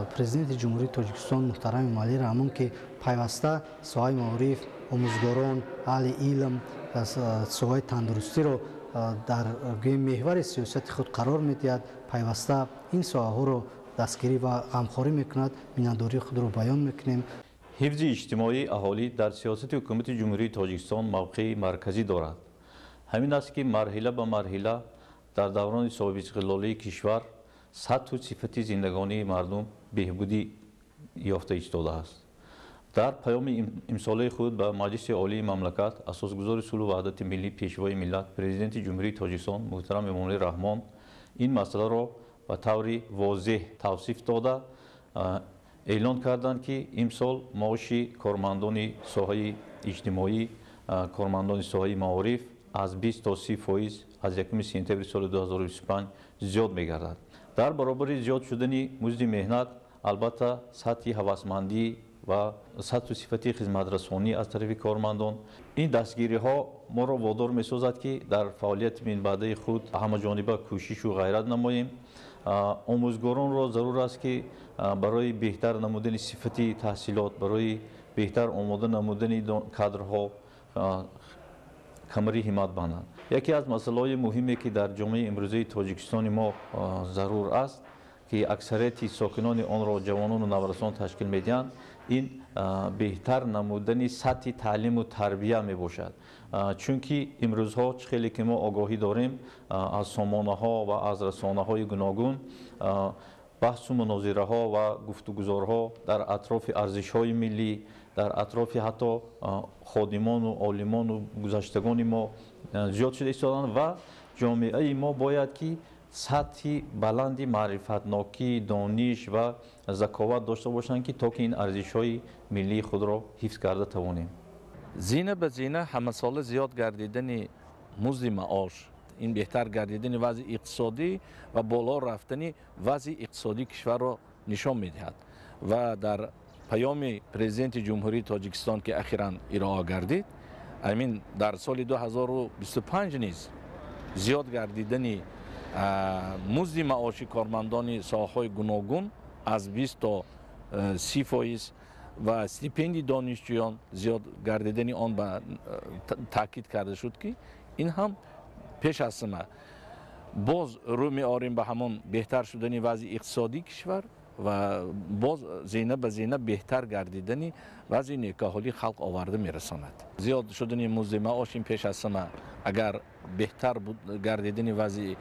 پرزیدنت جمهوری تاجیکستان محترم علی رحمان که پیوسته ساحه معارف، آموزگاران، اهل علم، ساحه تندرستی را در محور سیاست خود قرار می‌دهد، پیوسته این ساحه‌ها را دستگیری و غمخواری می‌کند. میان‌داری خود را بیان می‌کنیم. حفظ اجتماعی اهالی در سیاست حکومت جمهوری تاجیکستان موقع مرکزی دارد. همین است که مرحله به مرحله در دوران صاحب استقلالی کشور سطح و صفت زندگانی مردم بهبودی یافته ایستاده است. در پیام امساله خود به مجلس عالی مملکت اساسگزار صلح و وحدت ملی پیشوای ملت پرزیدنت جمهوری تاجیکستان محترم امامعلی رحمان این مسئله را به طور واضح توصیف داده اعلان کردند که امسال معاش کارمندان ساحه اجتماعی، کارمندان ساحه معارف از 20 تا 30% از 1 سپتامبر سال 2025 زیاد می‌گردد. در برابر زیاد شدن مزد مهنت البته سطح هوسمندی و سطح و صفت خدمترسانی از طرف کارمندان این دستگیری ها ما را وادار می‌سازد که در فعالیت من بعده خود همه جانبه کوشش و غیرت نماییم. آموزگاران را ضرور است که برای بهتر نمودن صفت تحصیلات، برای بهتر آماده نمودن کادرها کمری همت بندند. یکی از مسائل مهمی که در جامعه امروزی تاجیکستان ما ضرور است که اکثریت ساکنان آن را جوانان و نوجوانان تشکیل می‌دهند، این بهتر نمودن سطح تعلیم و تربیت می باشد. چون که امروزها خیلی که ما آگاهی داریم از سامانه ها و از رسانه های گوناگون بحث و مناظره ها و گفتگوزارها در اطراف ارزش های ملی، در اطراف حتی خادمان و عالمان و گذشتگان ما زیاد شده ایستادند و جامعه ما باید که سطح بلندی معرفتناکی، دانش و ذکاوت داشته باشند که تا که این ارزش های ملی خود را حفظ کرده توانیم. زینه به زینه همه ساله زیاد گردیدن مزد معاش، این بهتر گردیدن وضع اقتصادی و بالا رفتن وضع اقتصادی کشور را نشان می‌دهد و در پیام پرزیدنت جمهوری تاجیکستان که اخیراً ارائه گردید، همین در سال 2025 نیز زیاد گردیدن مزد معاش کارمندان ساحه‌های گوناگون از 20 تا 30% و استیپندی دانشجویان زیاد گردیدن آن به تاکید کرده شد که این هم پیش از همه باز رو می‌آوریم به همان بهتر شدن وضع اقتصادی کشور و باز زینه به زینه بهتر گردیدن وضع نیکوحالی خلق آورده می‌رساند. زیاد شدن مزد معاش این پیش از همه اگر بهتر گردیدن وضع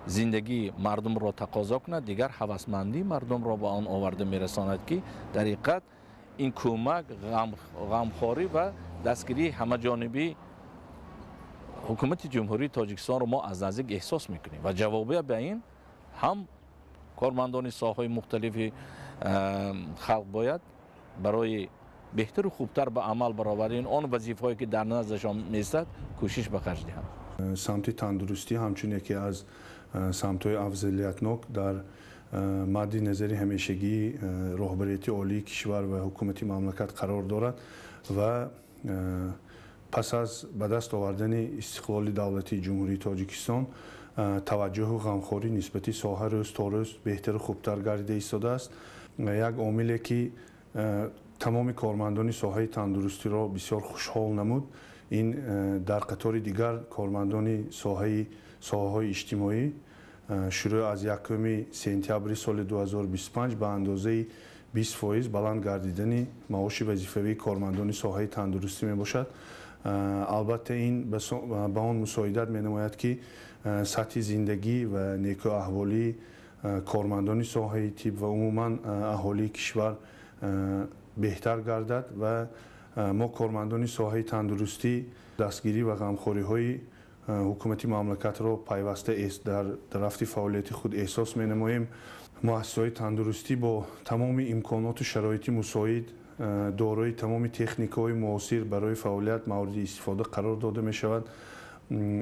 زندگی مردم را تقاضا کند، دیگر هوسمندی مردم را به آن آورده می‌رساند که در حقیقت این کمک، غمخواری و دستگیری همه جانبی حکومت جمهوری تاجیکستان را ما از نزدیک احساس میکنیم و جوابه به این هم کارمندان ساحه‌های مختلف خلق باید برای بهتر و خوبتر به عمل برآورین آن وظیفه‌ای که در نزدشان میستد کوشش به خرج دهند. سمت تندرستی همچون یکی از سمت‌های افضلیتناک در مد نظر همیشگی رهبریت عالی کشور و حکومت مملکت قرار دارد و پس از به دست آوردن استقلال دولتی جمهوری تاجیکستان توجه و غمخوری نسبت ساحه روز تا روز بهتر و خوبتر گردیده ایستاده است. یک عاملی که تمام کارمندان ساحه تندرستی را بسیار خوشحال نمود این در قطار دیگر کارمندان ساحه های اجتماعی شروع از 1 سپتامبر سال 2025 به اندازه 20% بلند گردیدن معاش وظیفوی کارمندان ساحه تندرستی می باشد. البته این به آن مساعدت می نماید که سطح زندگی و نیکو احوالی کارمندان ساحه طب و عموما اهالی کشور بهتر گردد و ما کارمندان ساحه تندرستی دستگیری و غمخوری های حکومت مملکت را پیوسته در رفت فعالیت خود احساس می نماییم. مؤسسه‌های تندرستی با تمام امکانات و شرایط مساعد دارای تمام تکنیک‌های معاصر برای فعالیت مورد استفاده قرار داده می شود.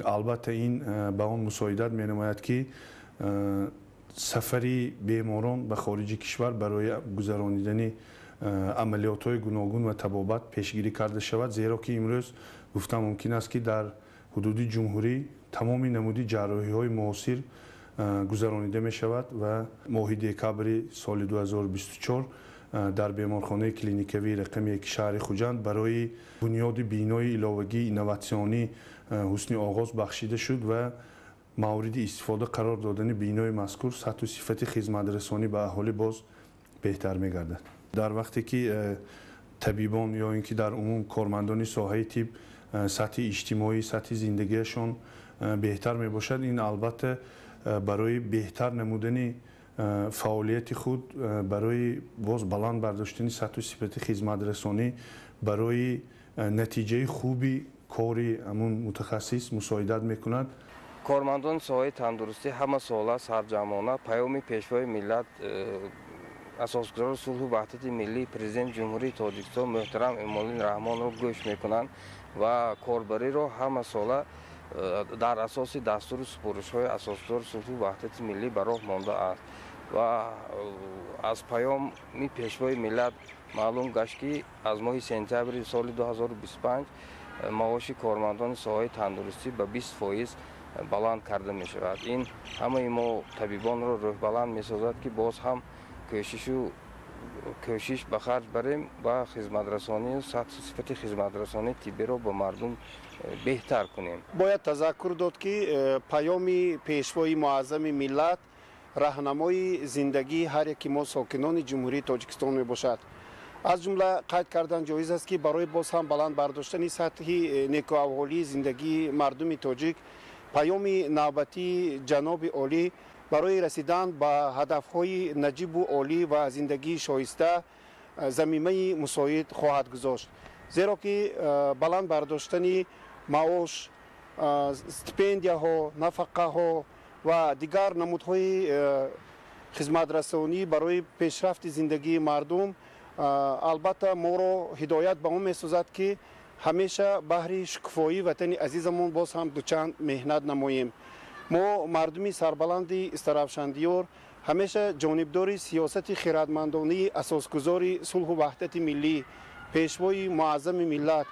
البته این به آن مساعدت می نماید که سفری بیماران به خارج کشور برای گذراندن عملیات‌های گوناگون و طبابت پیشگیری کرده شود، زیرا که امروز گفتم ممکن است که در حدود جمهوری تمام نمودی جراحی‌های معاصر گذرانیده می شود و ماه دکامبر سال 2024 در بیمارخانه کلینیکوی رقم 1 شهر خوجند برای بنیاد بینای علاوگی اینوواسیونی حسن آغاز بخشیده شد و مورد استفاده قرار دادن بینای مذکور سطح و صفت خدمت رسانی به اهالی باز بهتر می گردد. در وقتی که طبیبان یا اینکه در عموم کارمندان ساحه طب سطح اجتماعی سطح زندگیشان بهتر می باشد، این البته برای بهتر نمودن فعالیت خود برای باز بلند برداشتن سطح و صفت خدمت رسانی برای نتیجه خوبی کاری همون متخصص مساعدت میکند. کارمندان ساحه تندرستی همه ساله سرجمانه پیام پیشوای ملت اساسگزار صلح و وحدت ملی پرزیدنت جمهوری تاجیکستان محترم امامالدین رحمان را گوش میکنند و کاربری را همه ساله در اساس دستور سپارش‌های اساسدار صلح و وحدت ملی به راه مانده است و از پیام پیشوای ملت معلوم گشت که از ماه سپتامبر سال 2025 معاش کارمندان ساحه تندرستی به 20% بلند کرده می شود. این همه ما طبیبان را روح بلند می سازد که باز هم کوشش به خرج بریم و خدمت رسانی سطح صفت خدمت رسانی طبی را به مردم بهتر کنیم. باید تذکر داد که پیام پیشوای معظم ملت راهنمای زندگی هر یکی ما ساکنان جمهوری تاجیکستان می باشد. از جمله قید کردن جایز است که برای باز هم بلند برداشتن سطح نیکوحوالی زندگی مردم تاجیک پیام نوبتی جناب عالی برای رسیدن به هدفهای نجیب و عالی و زندگی شایسته زمینه مساعد خواهد گذاشت، زیرا که بلند برداشتن معاش، استیپندیا ها، نفقه ها و دیگر نمودهای خدمت رسانی برای پیشرفت زندگی مردم البته ما را هدایت به آن می‌سازد که همیشه بهر شکوفایی وطن عزیزمون باز هم دوچند مهنت نماییم. ما مردمی سربلند استرافشندیار همیشه جانبدار سیاست خیرتمندانه اساسگزار صلح و وحدت ملی پیشوای معظم ملت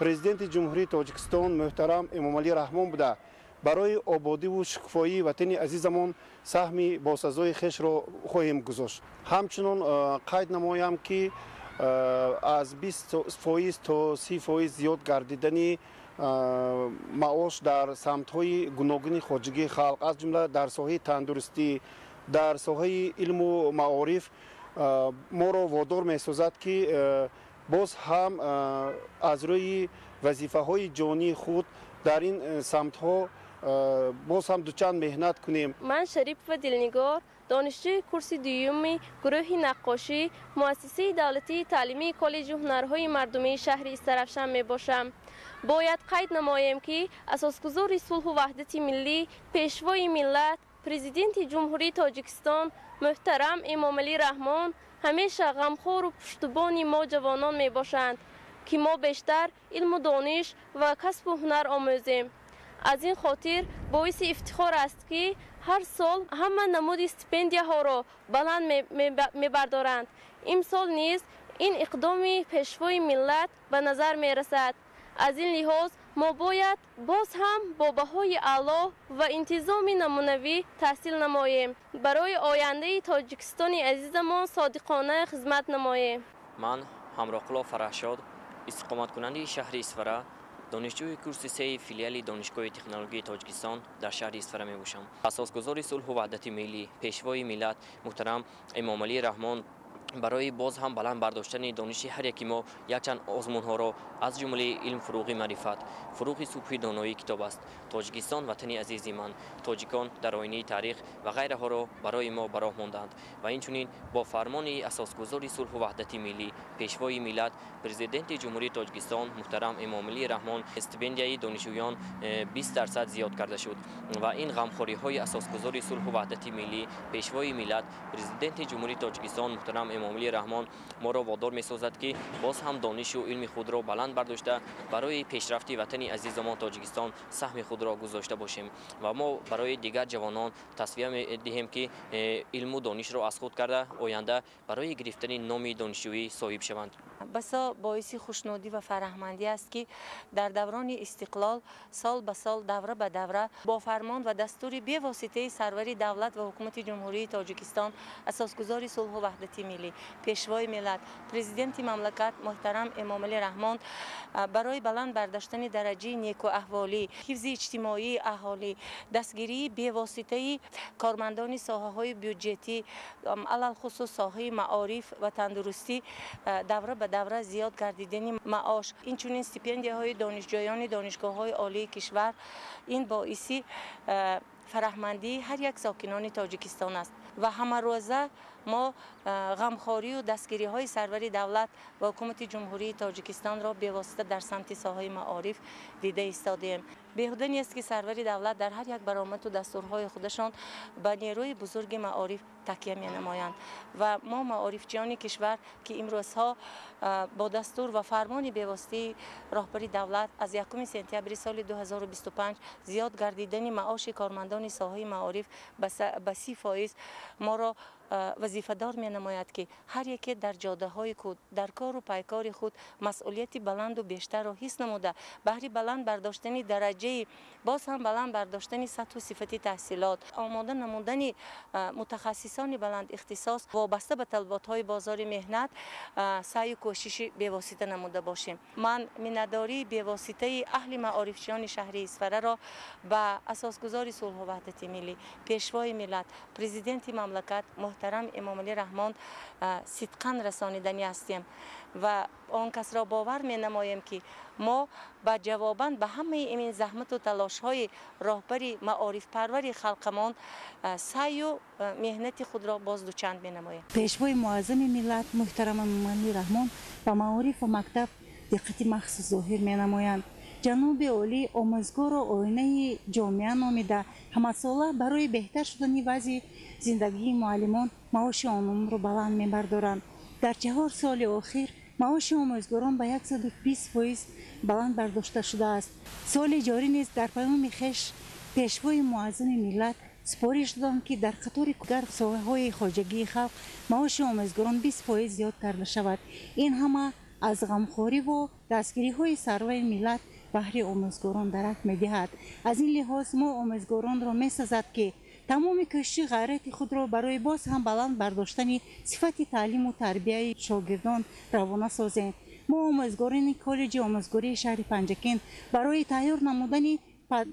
پرزیدنت جمهوری تاجیکستان محترم امامعلی رحمان بوده برای آبادی و شکوفایی وطن عزیزمون سهمی باسزای خش را خواهیم گذاشت. همچنین قید نمایم که از 20% تا 30% زیاد گردیدن معاش در سمت‌های گوناگون خواجگی خلق از جمله در ساحه تندرستی، در ساحه علم و معارف ما را وادار می‌سازد که باز هم از روی وظیفه‌های جانی خود در این سمت‌ها باز هم دوچند مهنت کنیم. من شریف و دلنگار دانشجوی کورس دوم گروه نقاشی مؤسسه دولتی تعلیمی کالج هنرهای مردمی شهر استرافشان می باشم. باید قید نمایم که اساسگزار صلح و وحدت ملی پیشوای ملت پرزیدنت جمهوری تاجیکستان محترم امامعلی رحمان همیشه غمخوار و پشتبان ما جوانان می باشند که ما بیشتر علم و دانش و کسب و هنر آموزیم. از این خاطر باعث افتخار است که هر سال همه نمود استیپندیه ها را بلند می بردارند. امسال نیز این اقدام پیشوای ملت به نظر می رسد. از این لحاظ ما باید باز هم با بهای اعلی و انتظام نمونوی تحصیل نماییم. برای آینده تاجیکستان عزیزمان صادقانه خدمت نماییم. من همراقلا فرحشاد، استقامت کننده شهر اسفره، دانشجوی کورس 3 فیلیال دانشگاه تکنولوژی تاجیکستان در شهر اسفره می باشم. اساسگزار صلح و وحدت ملی، پیشوای ملت محترم امام علی رحمان برای باز هم بلند برداشتن دانش هر یکی ما یک چند آزمون ها را از جمله علم، فروغ معرفت، فروغ صبح دانایی کتاب است. تاجیکستان وطنی عزیز من، تاجیکان در آینه تاریخ و غیره ها را برای ما براه ماندند و اینچنین با فرمان اساسگزار صلح و وحدت ملی، پیشوای ملت، پرزیدنت جمهوری تاجیکستان محترم امام علی رحمان استیپندیای دانشجویان 20% زیاد کرده شد و این غمخواری های اساسگزار صلح و وحدت ملی، پیشوای ملت، پرزیدنت جمهوری تاجیکستان محترم امام علی رحمان ما را وادار می سازد که باز هم دانش و علم خود را بلند برداشته برای پیشرفت وطن عزیزمان تاجیکستان سهم خود را گذاشته باشیم و ما برای دیگر جوانان توصیه می دهیم که علم و دانش را از خود کرده آینده برای گرفتن نام دانشجویی صاحب شوند. بسا باعث خوشنودی و فرحمندی است که در دوران استقلال سال به سال دوره به دوره با فرمان و دستور بی واسطه سرور دولت و حکومت جمهوری تاجیکستان اساسگزار صلح و وحدت ملی، پیشوای ملت، پرزیدنت مملکت محترم امام علی رحمان برای بلند برداشتن درجه نیکو احوالی، حفظ اجتماعی اهالی، دستگیری بی واسطه کارمندان ساحه های بودجتی علل خصوص ساحه معارف و تندرستی دوره به دوره زیاد گردیدن معاش، اینچنین استیپندیه های دانشجویان دانشگاه های عالی کشور، این باعث فرحمندی هر یک ساکنان تاجیکستان است و همه روزه ما غمخواری و دستگیری های سرور دولت و حکومت جمهوری تاجیکستان را به واسطه در سمت ساحه معارف دیده ایستادیم. بیهوده نیست که سرور دولت در هر یک برآمد و دستورهای خودشان به نیروی بزرگ معارف تکیه می نمایند و ما معارفچیان کشور که امروزها با دستور و فرمان بیواسطه راهبری دولت از 1 سپتامبر سال 2025 زیاد گردیدن معاش کارمندان ساحه معارف به 30% ما را وظیفه دار می نماید که هر یک در جاده های خود در کار و پیکار خود مسئولیت بلند و بیشتر را حس نموده بهر بلند برداشتن درجه باز هم بلند برداشتن سطح و صفت تحصیلات آماده نمودن متخصصان بلند اختصاص وابسته به طلبات های بازار مهنت سعی و کوشش بی‌واسطه نموده باشیم. من مینداری بی‌واسطه اهل معارفچیان شهر اسفره را به اساسگزار صلح و وحدت ملی پیشوای ملت پرزیدنت مملکت محترم امام علی رحمان صدقاً رسانیدنی هستیم و آن کس را باور می نماییم که ما با جواباً به همه این زحمت و تلاش های راهبری معارف پرور خلقمان سعی و مهنت خود را باز دوچند می نماییم. پیشوای معظم ملت محترم امام علی رحمان و معارف و مکتب دقت مخصوص ظاهر می نمایند. جناب عالی آموزگار و آینه جامعه نامیده همه ساله برای بهتر شدن وضع زندگی معلمان معاش آنان را بلند می‌بردارند. در 4 سال اخیر معاش آموزگاران به 120% بلند برداشته شده است. سال جاری نیز در پیام خویش پیشوای معظم ملت سپارش دادند که در قطار دیگر ساحه‌های خواجگی خلق معاش آموزگاران 20% زیاد کرده شود. این همه از غمخواری و دستگیری‌های سرور ملت بهر آموزگاران درک می‌دهد. از این لحاظ ما آموزگاران را می‌سازد که تمام کوشش غیرت خود را برای باز هم بلند برداشتن صفت تعلیم و تربیت شاگردان روانه سازیم. ما آموزگاران کالج آموزگاری شهر پنجکین برای تیار نمودن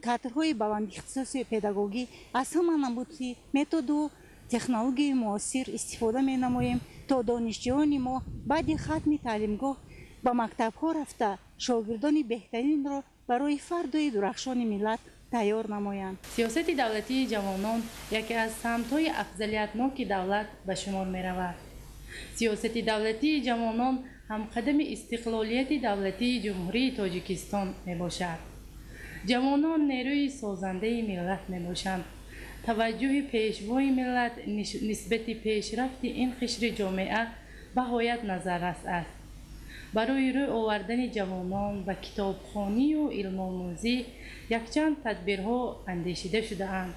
کادرهای بلند اختصاص پداگوژی از همه نمودی متد و تکنولوژی معاصر استفاده می‌نماییم تا دانشجویان ما بعد ختم تعلیمگاه به مکتب‌ها رفته شاگردان بهترین را برای فرد درخشان ملت تیار نمایند. سیاست دولتی جوانان یکی از سمت‌های افضلیت‌ناک دولت به شمار می‌رود. سیاست دولتی جوانان هم قدم استقلالیت دولتی جمهوری تاجیکستان میباشد. جوانان نیروی سازنده ملت میباشند توجه پیشوای ملت نسبت پیشرفت این قشر جامعه بهایت نظررس است. برای روی آوردن جوانان و کتابخوانی و علم آموزی یکچند تدبیرها اندیشیده شده اند.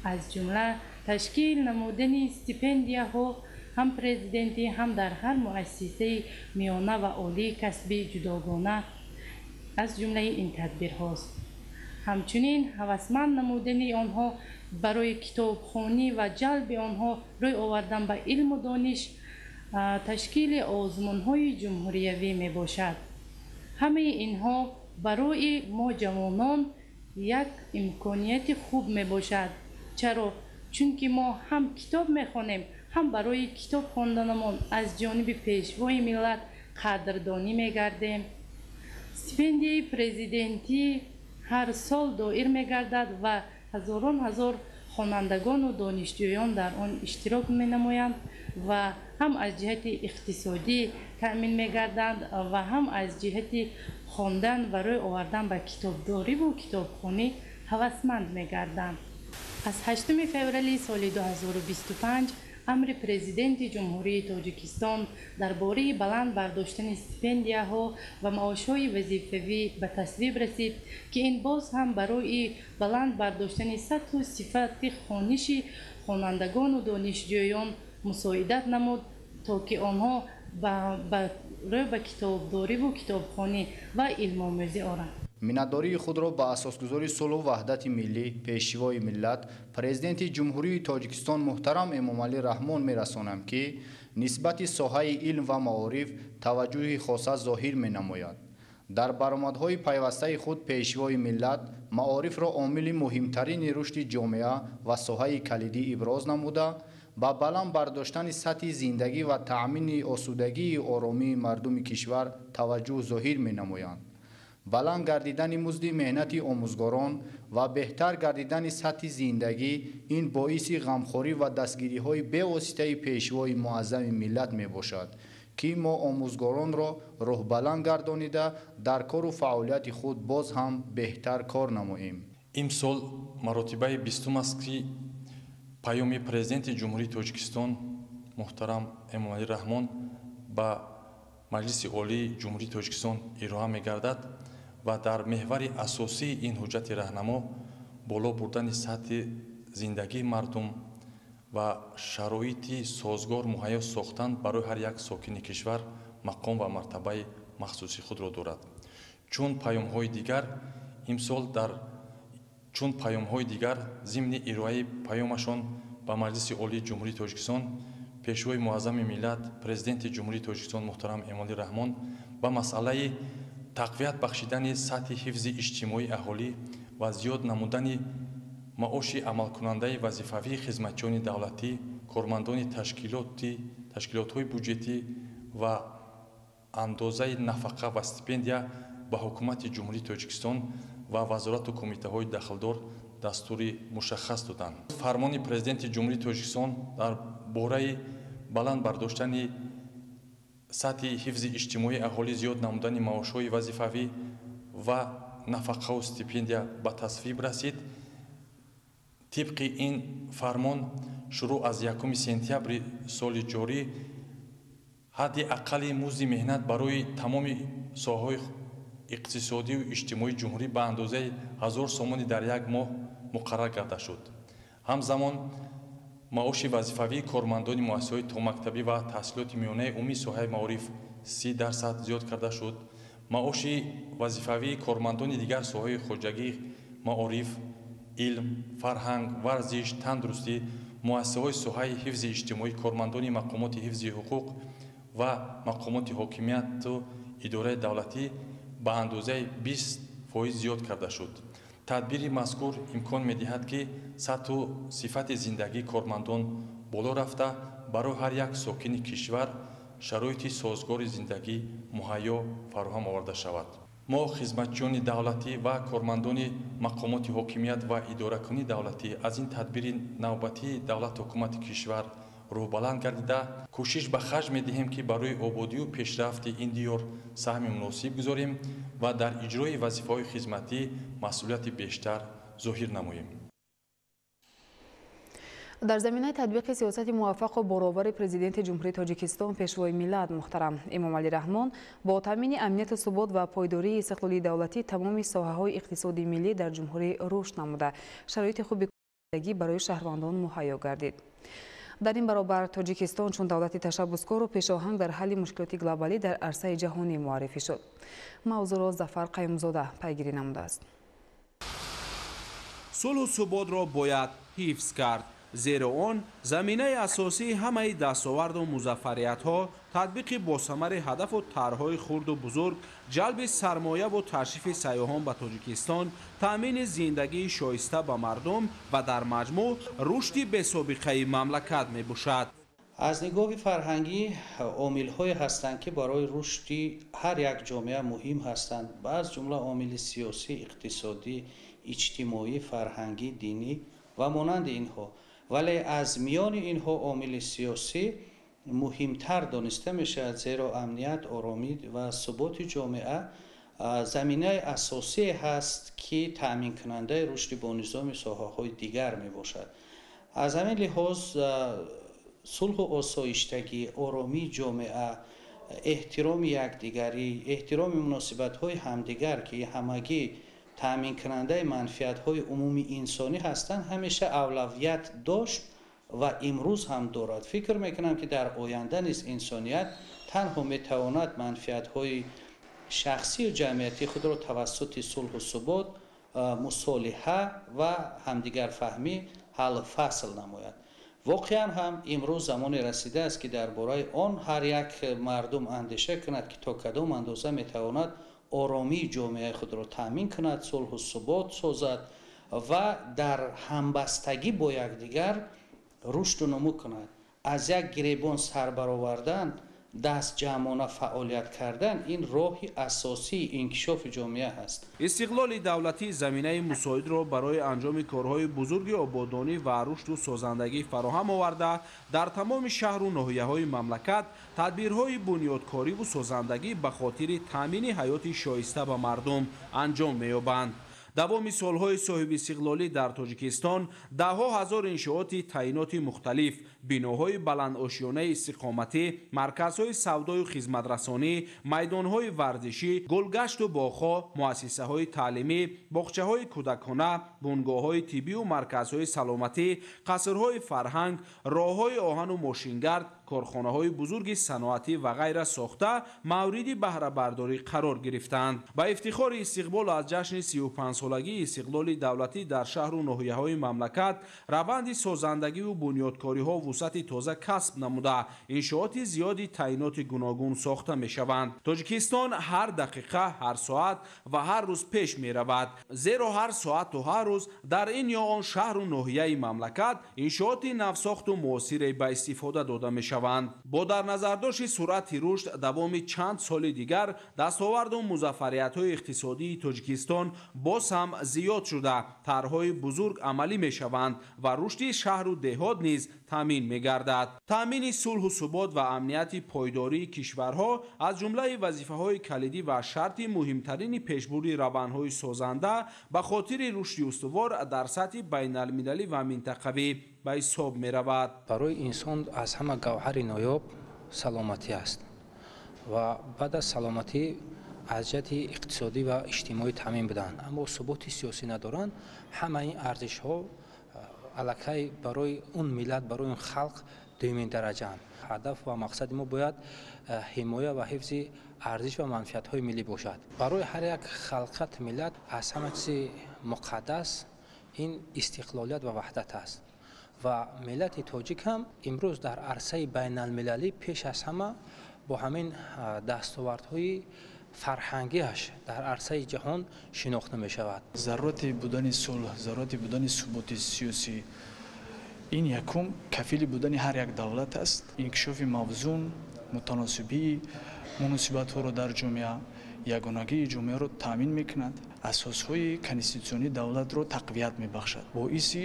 از جمله تشکیل نمودن استیپندیاها هم پرزیدنتی هم در هر مؤسسه میانه و عالی کسبی جداگانه از جمله این تدبیر هاست. همچنین هوسمند نمودن آنها برای کتابخوانی و جلب آنها روی آوردن به علم و دانش تشکیل آزمون‌های جمهوریوی می باشد. همه اینها برای ما جوانان یک امکانیت خوب می باشد. چرا؟ چون که ما هم کتاب می خوانیم، هم برای کتاب خواندنمان از جانب پیشوای ملت قدردانی می گردیم. استیپندیای پرزیدنتی هر سال دایر می گردد و هزاران هزار خوانندگان و دانشجویان در آن اشتراک می نمایند و هم از جهت اقتصادی تأمین می گردند و هم از جهت خواندن و روی آوردن به کتابداری و کتابخوانی هوسمند می گردند. از 8 فوریه سال 2025 امر پرزیدنت جمهوری تاجیکستان درباره بلند برداشتن استیپندیاها و معاشهای وظیفوی به تصویب رسید که این باز هم برای بلند برداشتن سطح و صفت خوانش خوانندگان و دانشجویان مساعدت نمود تا که آنها به کتابداری و کتابخوانی و علم آموزی آرند. миннатдории худро ба асосгузори сулҳу ваҳдати миллӣ пешивои миллат президенти ҷумҳурии тоҷикистон муҳтарам эмомалӣ раҳмон мерасонам ки нисбати соҳаи илм ва маориф таваҷҷӯҳи хоса зоҳир менамояд. дар баромадҳои пайвастаи худ пешивои миллат маорифро омили муҳимтарини рушди ҷомеа ва соҳаи калидӣ иброз намуда ба баланд бардоштани сатҳи зиндагӣ ва таъмини осудагии оромии мардуми кишвар таваҷҷӯҳ зоҳир менамоянд. баланд гардидани музди меҳнати омӯзгорон ва беҳтар гардидани сатҳи зиндагӣ ин боиси ғамхорӣ ва дастгириҳои бевоситаи пешвои муаззами миллат мебошад ки мо омӯзгоронро рӯҳбаланд гардонида дар кору фаъолияти худ боз ҳам беҳтар кор намоем. имсол маротибаи 20 аст ки паёми президенти ҷумҳурии тоҷикистон муҳтарам эмомалӣ раҳмон ба маҷлиси олии ҷумҳурии тоҷикистон ироа мегардад ва дар меҳвари асосии ин ҳуҷҷати раҳнамо боло бурдани сатҳи зиндагии мардум ва шароити созгор муҳайё сохтан барои ҳар як сокини кишвар мақом ва мартабаи махсуси худро дорад. чун паёмҳои дигар зимни ироаи паёмашон ба маҷлиси олии ҷумҳурии тоҷикистон пешвои муаззами миллат президенти ҷумҳурии тоҷикистон муҳтарам эмомалӣ раҳмон ба масъалаи тақвият бахшидани сатҳи ҳифзи иҷтимоии аҳолӣ ва зиёд намудани маоши амалкунандаи вазифавии хизматчиёни давлатӣ, кормандони ташкилотҳои бюҷетӣ ва андозаи нафақа ва стипендия ба ҳукумати ҷумҳурии тоҷикистон ва вазорату кумитаҳои дахлдор дастури мушаххас доданд. фармони президенти ҷумҳурии тоҷикистон дар бораи баланд бардоштани сатҳи ҳифзи иҷтимоии аҳолӣ зиёд намудани маошҳои вазифавӣ ва нафақаву стипендия ба тасвиб расид. тибқи ин фармон шурӯъ аз 1 сентябри соли ҷорӣ ҳадди аққали музди меҳнат барои тамоми соҳаҳои иқтисодию иҷтимоии ҷумҳурӣ ба андозаи 1000 сомонӣ дар як моҳ муқаррар карда шуд. ҳамзамон маоши вазифавии кормандони муассисаҳои томактабӣ ва таҳсилоти миёнаи умумии соҳаи маориф 30% зиёд карда шуд. маоши вазифавии кормандони дигар соҳаи хоҷагӣ, маориф, илм, фарҳанг, варзиш, тандурустӣ, муассисаҳои соҳаи ҳифзи иҷтимоӣ, кормандони мақомоти ҳифзи ҳуқуқ ва мақомоти ҳокимияту идораи давлатӣ ба андозаи 20% зиёд карда шуд. тадбири мазкур имкон медиҳад ки сатҳу сифати зиндагии кормандон боло рафта барои ҳар як сокини кишвар шароити созгори зиндагӣ муҳайё фароҳам оварда шавад. мо хизматчиёни давлатӣ ва кормандони мақомоти ҳокимият ва идоракунии давлатӣ аз ин тадбири навбатии давлату ҳукумати кишвар рӯҳбаланд гардида кӯшиш ба харҷ медиҳем ки барои ободию пешрафти ин диёр саҳми муносиб гузорем ва дар иҷрои вазифаҳои хизматӣ масъулияти бештар зоҳир намоем. در زمینه تطبیق سیاست موفق و برابر پرزیدنت جمهوری تاجیکستان پیشوای ملت محترم امامعلی رحمان با تامین امنیت و ثبات و پایداری استقلالی دولتی تمام ساحه‌های اقتصادی ملی در جمهوری رشد نموده شرایط خوب زندگی برای شهروندان مهیا گردید. در این برابر تاجیکستان چون دولت تشبثکار و پیشاهنگ در حل مشکلات گلوبالی در عرصه جهانی معرفی شد. موضوع را ظفر قیومزاده پیگیری نموده است. صلح و ثبات را باید حفظ کرد، زیرا آن زمینه اساسی همه دستاورد و موفقیت ها، تطبیق باثمر هدف و طرح‌های خرد و بزرگ، جلب سرمایه و تشریف سیاحان به تاجیکستان، تامین زندگی شایسته به مردم و در مجموع رشد بی‌سابقه مملکت میباشد. از نگاه فرهنگی عامل‌های هستند که برای رشد هر یک جامعه مهم هستند، از جمله عامل سیاسی، اقتصادی، اجتماعی، فرهنگی، دینی و مانند اینها. ولی از میان اینها عامل سیاسی مهمتر دانسته میشود، زیرا امنیت، آرامی و ثبات جامعه زمینه اساسی هست که تأمین کننده رشد با نظام ساحه‌های دیگر می باشد. از همین لحاظ صلح و آسایشتگی، آرامی جامعه، احترام یکدیگری، احترام مناسبت‌های همدیگر که همگی تأمین کننده منفعت‌های عمومی انسانی هستند همیشه اولویت داشت و امروز هم دارد. فکر میکنم که در آینده نیز انسانیت تنها میتواند منفعت‌های شخصی و جمعیتی خود را توسط صلح و ثبات، مصالحه و همدیگر فهمی حل و فصل نماید. واقعا هم امروز زمان رسیده است که درباره آن هر یک مردم اندیشه کند که تا کدام اندازه میتواند آرامی جامعه خود را تامین کند، صلح و ثبات سازد و در همبستگی با یکدیگر رشد و نمو کند. از یک گریبان سر برآوردن، دست جمعانه فعالیت کردن، این راهی اساسی انکشاف جامعه است. استقلال دولتی زمینه مساعد را برای انجام کارهای بزرگ آبادانی و رشد و سازندگی فراهم آورده، در تمام شهر و ناحیه‌های مملکت تدبیرهای بنیادکاری و سازندگی به خاطر تامین حیات شایسته به مردم انجام می‌یابند. دوام سالهای صاحب استقلالی در تاجیکستان ده‌ها هزار انشاءات تعیینات مختلف، بناهای بلند آشیانه استقامتی، مرکزهای سودای و خدمت‌رسانی، میدانهای ورزشی، گلگشت و باغ‌ها، مؤسسه‌های تعلیمی، باغچه‌های کودکانه، بنگاه‌های طبی و مرکزهای سلامتی، قصرهای فرهنگ، راه‌های آهن و ماشینگرد، کارخانه‌های بزرگ صنعتی و غیره ساخته مورد بهره برداری قرار گرفتند. با افتخار استقبال از جشن 35 سالگی استقلال دولتی در شهر و ناحیه‌های مملکت، روند سازندگی و بنیادکاری‌ها وسعت تازه کسب نموده، انشاءات زیادی تعیینات گوناگون ساخته می‌شوند. تاجیکستان هر دقیقه، هر ساعت و هر روز پیش می‌رود، زیرا هر ساعت و هر روز در این یا آن شهر و ناحیه مملکت انشاءات نوساخت و معاصر به استفاده داده می‌شوند. با در نظر داشت سرعت رشد دوام چند سال دیگر، دستاورد و موفقیت‌های اقتصادی تاجیکستان باز هم زیاد شده، طرح‌های بزرگ عملی می‌شوند و رشد شهر و دهات نیز تامین می‌گردد. تامین صلح و ثبات و امنیت پایداری کشورها از جمله وظیفه‌های کلیدی و شرط مهمترین پیشبرد روندهای سازنده به خاطر رشد استوار در سطح بین‌المللی و منطقوی به حساب می‌رود. برای انسان از همه گوهر نایاب سلامتی است و بعد از سلامتی از جهت اقتصادی و اجتماعی تامین بدن، اما ثبات سیاسی ندارند. همه این ارزش‌ها الکی برای اون ملت، برای اون خلق دومین درجه اند. هدف و مقصد ما باید حمایت و حفظ ارزش و منفعت‌های ملی باشد. برای هر یک خلقت ملت از همه چیز مقدس این استقلالیت و وحدت است و ملت تاجیک هم امروز در عرصه بین المللی پیش از همه با همین دستاوردهای فرهنگیش در عرصه جهان شناخته می شود. ضرورت بودن صلح، ضرورت بودن ثبات سیاسی، این یکم کفیل بودن هر یک دولت است. انکشاف موزون، متناسبی مناسبت ها را در جامعه، یگانگی جامعه را تامین میکند. اساسهای کنستیتوسیونی دولت رو تقویت میبخشد. باعث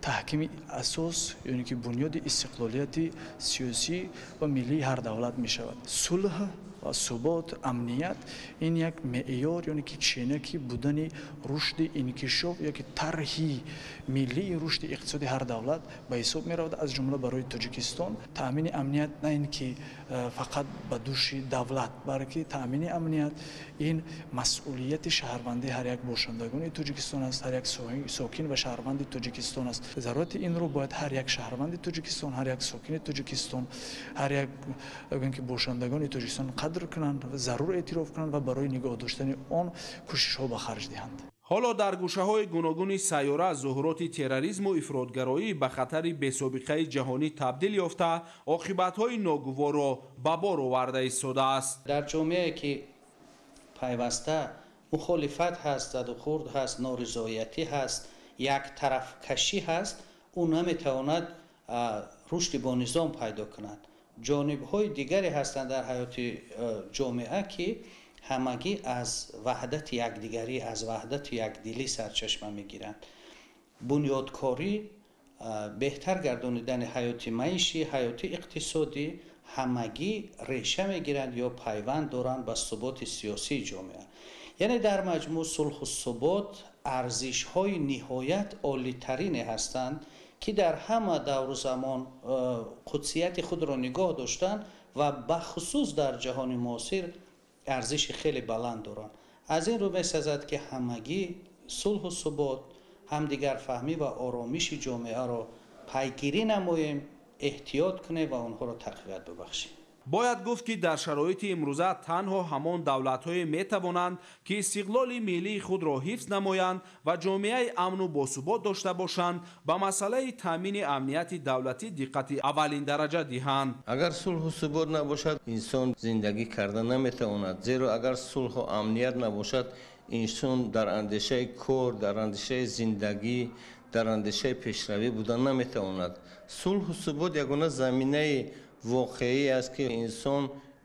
تحکیم اساس یعنی که بنیاد استقلالیت سیاسی و ملی هر دولت میشود. صلح و ثبات، امنیت این یک معیار یعنی که چینکی بودن رشد انکشاف یا که طرحی ملی رشد اقتصادی هر دولت به حساب می رود. از جمله برای تاجیکستان تامین امنیت نه اینکه فقط به دوش دولت بلکه تامین امنیت این مسئولیت شهروندی هر یک باشندگان تاجیکستان است، هر یک ساکن و شهروند تاجیکستان است. ضرورت این رو باید هر یک شهروند تاجیکستان، هر یک ساکن تاجیکستان، هر یک باشندگان تاجیکستان قدر کنند و ضرور اعتراف کنند و برای نگاه داشتن آن کوشش ها به خرج دهند. حالا در گوشه‌های گوناگون سیاره ظهورات تروریسم و افراطگرایی به خطر بی‌سابقه جهانی تبدیل یافته، عاقبت‌های ناگوار را به بار آورده ایستاده است. در جامعه که پیوسته مخالفت هست، زدوخورد هست، نارضایتی هست، یک طرف کشی هست، او نمیتواند رشد با نظام پیدا کند. جانب‌های دیگری هستند در حیات جامعه که همگی از وحدت یکدیگری، از وحدت یکدلی سرچشمه میگیرند. بنیادکاری، بهتر گردانیدن حیات معیشی، حیات اقتصادی همگی ریشه میگیرند یا پیوند دارند به ثبات سیاسی جامعه. یعنی در مجموع صلح و ثبات ارزش‌های نهایت عالی‌ترین هستند که در همه دور و زمان قدسیت خود را نگاه داشتند و بخصوص در جهان معاصر ارزش خیلی بلند دارند. از این رو می‌سازد که همگی صلح و ثبات، همدیگر فهمی و آرامش جامعه را پیگیری نماییم، احتیاط کنیم و آنها را تقویت ببخشیم. باید گفت که در شرایط امروزه تنها همان دولت‌های می‌توانند که استقلال ملی خود را حفظ نمایند و جامعه امن و باثبات داشته باشند به مسئله تامین امنیت دولتی دقت اولین درجه دهند. اگر صلح و ثبات نباشد انسان زندگی کردن نمی‌تواند، زیرا اگر صلح و امنیت نباشد انسان در اندیشه کار، در اندیشه زندگی، در اندیشه پیشروی بودن نمی‌تواند. صلح و ثبات یگانه زمینه واقعی است که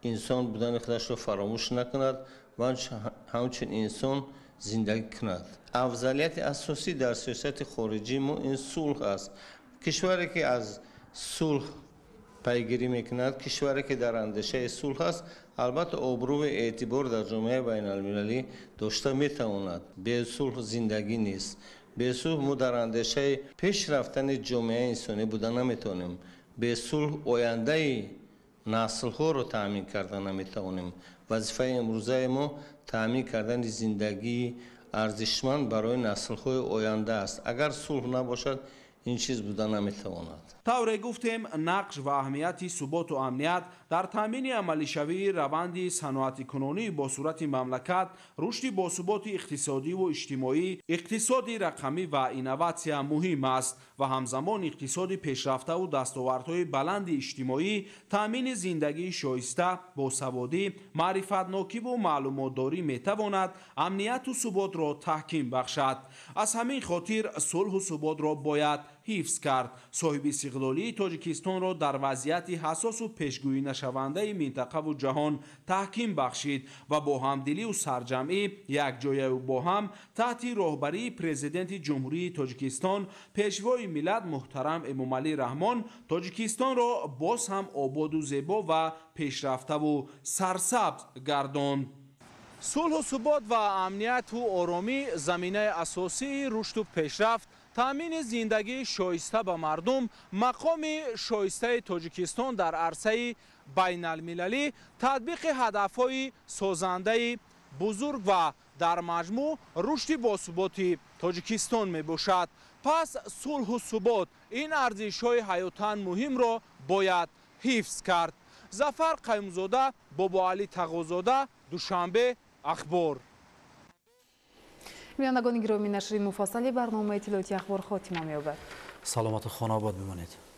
انسان بودن خودش را فراموش نکند و همچنین انسان زندگی کند. افضلیت اساسی در سیاست خارجی ما این صلح است. کشوری که از صلح پیگیری میکند، کشوری که در اندیشه صلح است، البته آبرو و اعتبار در جامعه بین المللی داشته میتواند. بی صلح زندگی نیست. بی صلح ما در اندیشه پیش رفتن جامعه انسانی بودن نمیتونیم. به صلح آینده نسل‌ها رو تأمین کردن نمیتوانیم. وظیفه امروزه ما تأمین کردن زندگی ارزشمند برای نسل‌های آینده است. اگر صلح نباشد این چیز بودن نمیتواند. طوری گفتیم نقش و اهمیت ثبات و امنیت در تامین عملی شوی روند صنعت کنونی با صورت مملکت، رشد با ثبات اقتصادی و اجتماعی، اقتصادی رقمی و اینوواسیا مهم است و همزمان اقتصاد پیشرفته و دستاوردهای بلند اجتماعی، تامین زندگی شایسته، باسوادی، معرفت‌ناکی و معلومات‌داری میتواند امنیت و ثبات را تحکیم بخشد. از همین خاطر صلح و ثبات را باید حفظ کرد. صاحب استقلالی تاجیکستان را در وضعیت حساس و پیشگویی نشونده منطقه و جهان تحکیم بخشید و با همدلی و سرجمعی یکجایی و با هم تحت راهبری پرزیدنت جمهوری تاجیکستان پیشوای ملت محترم امامعلی رحمان تاجیکستان را باز هم آباد و زیبا و پیشرفته و سرسبز گرداند. صلح و ثبات و امنیت و آرامی زمینه اساسی رشد و پیشرفت، تامین زندگی شایسته به مردم، مقام شایسته تاجیکستان در عرصه بین المللی، تطبیق هدفهای سازنده بزرگ و در مجموع رشد باثبات تاجیکستان می باشد. پس صلح و ثبات این ارزش‌های حیاتاً مهم را باید حفظ کرد. ظفر قیومزاده، بابا علی تقوزاده، دوشنبه اخبار. بینندگان گرامی، نشر مفصلی برنامه اطلاعاتی اخبار خاتمه می‌یابد. سلامت و خانه آباد بمانید.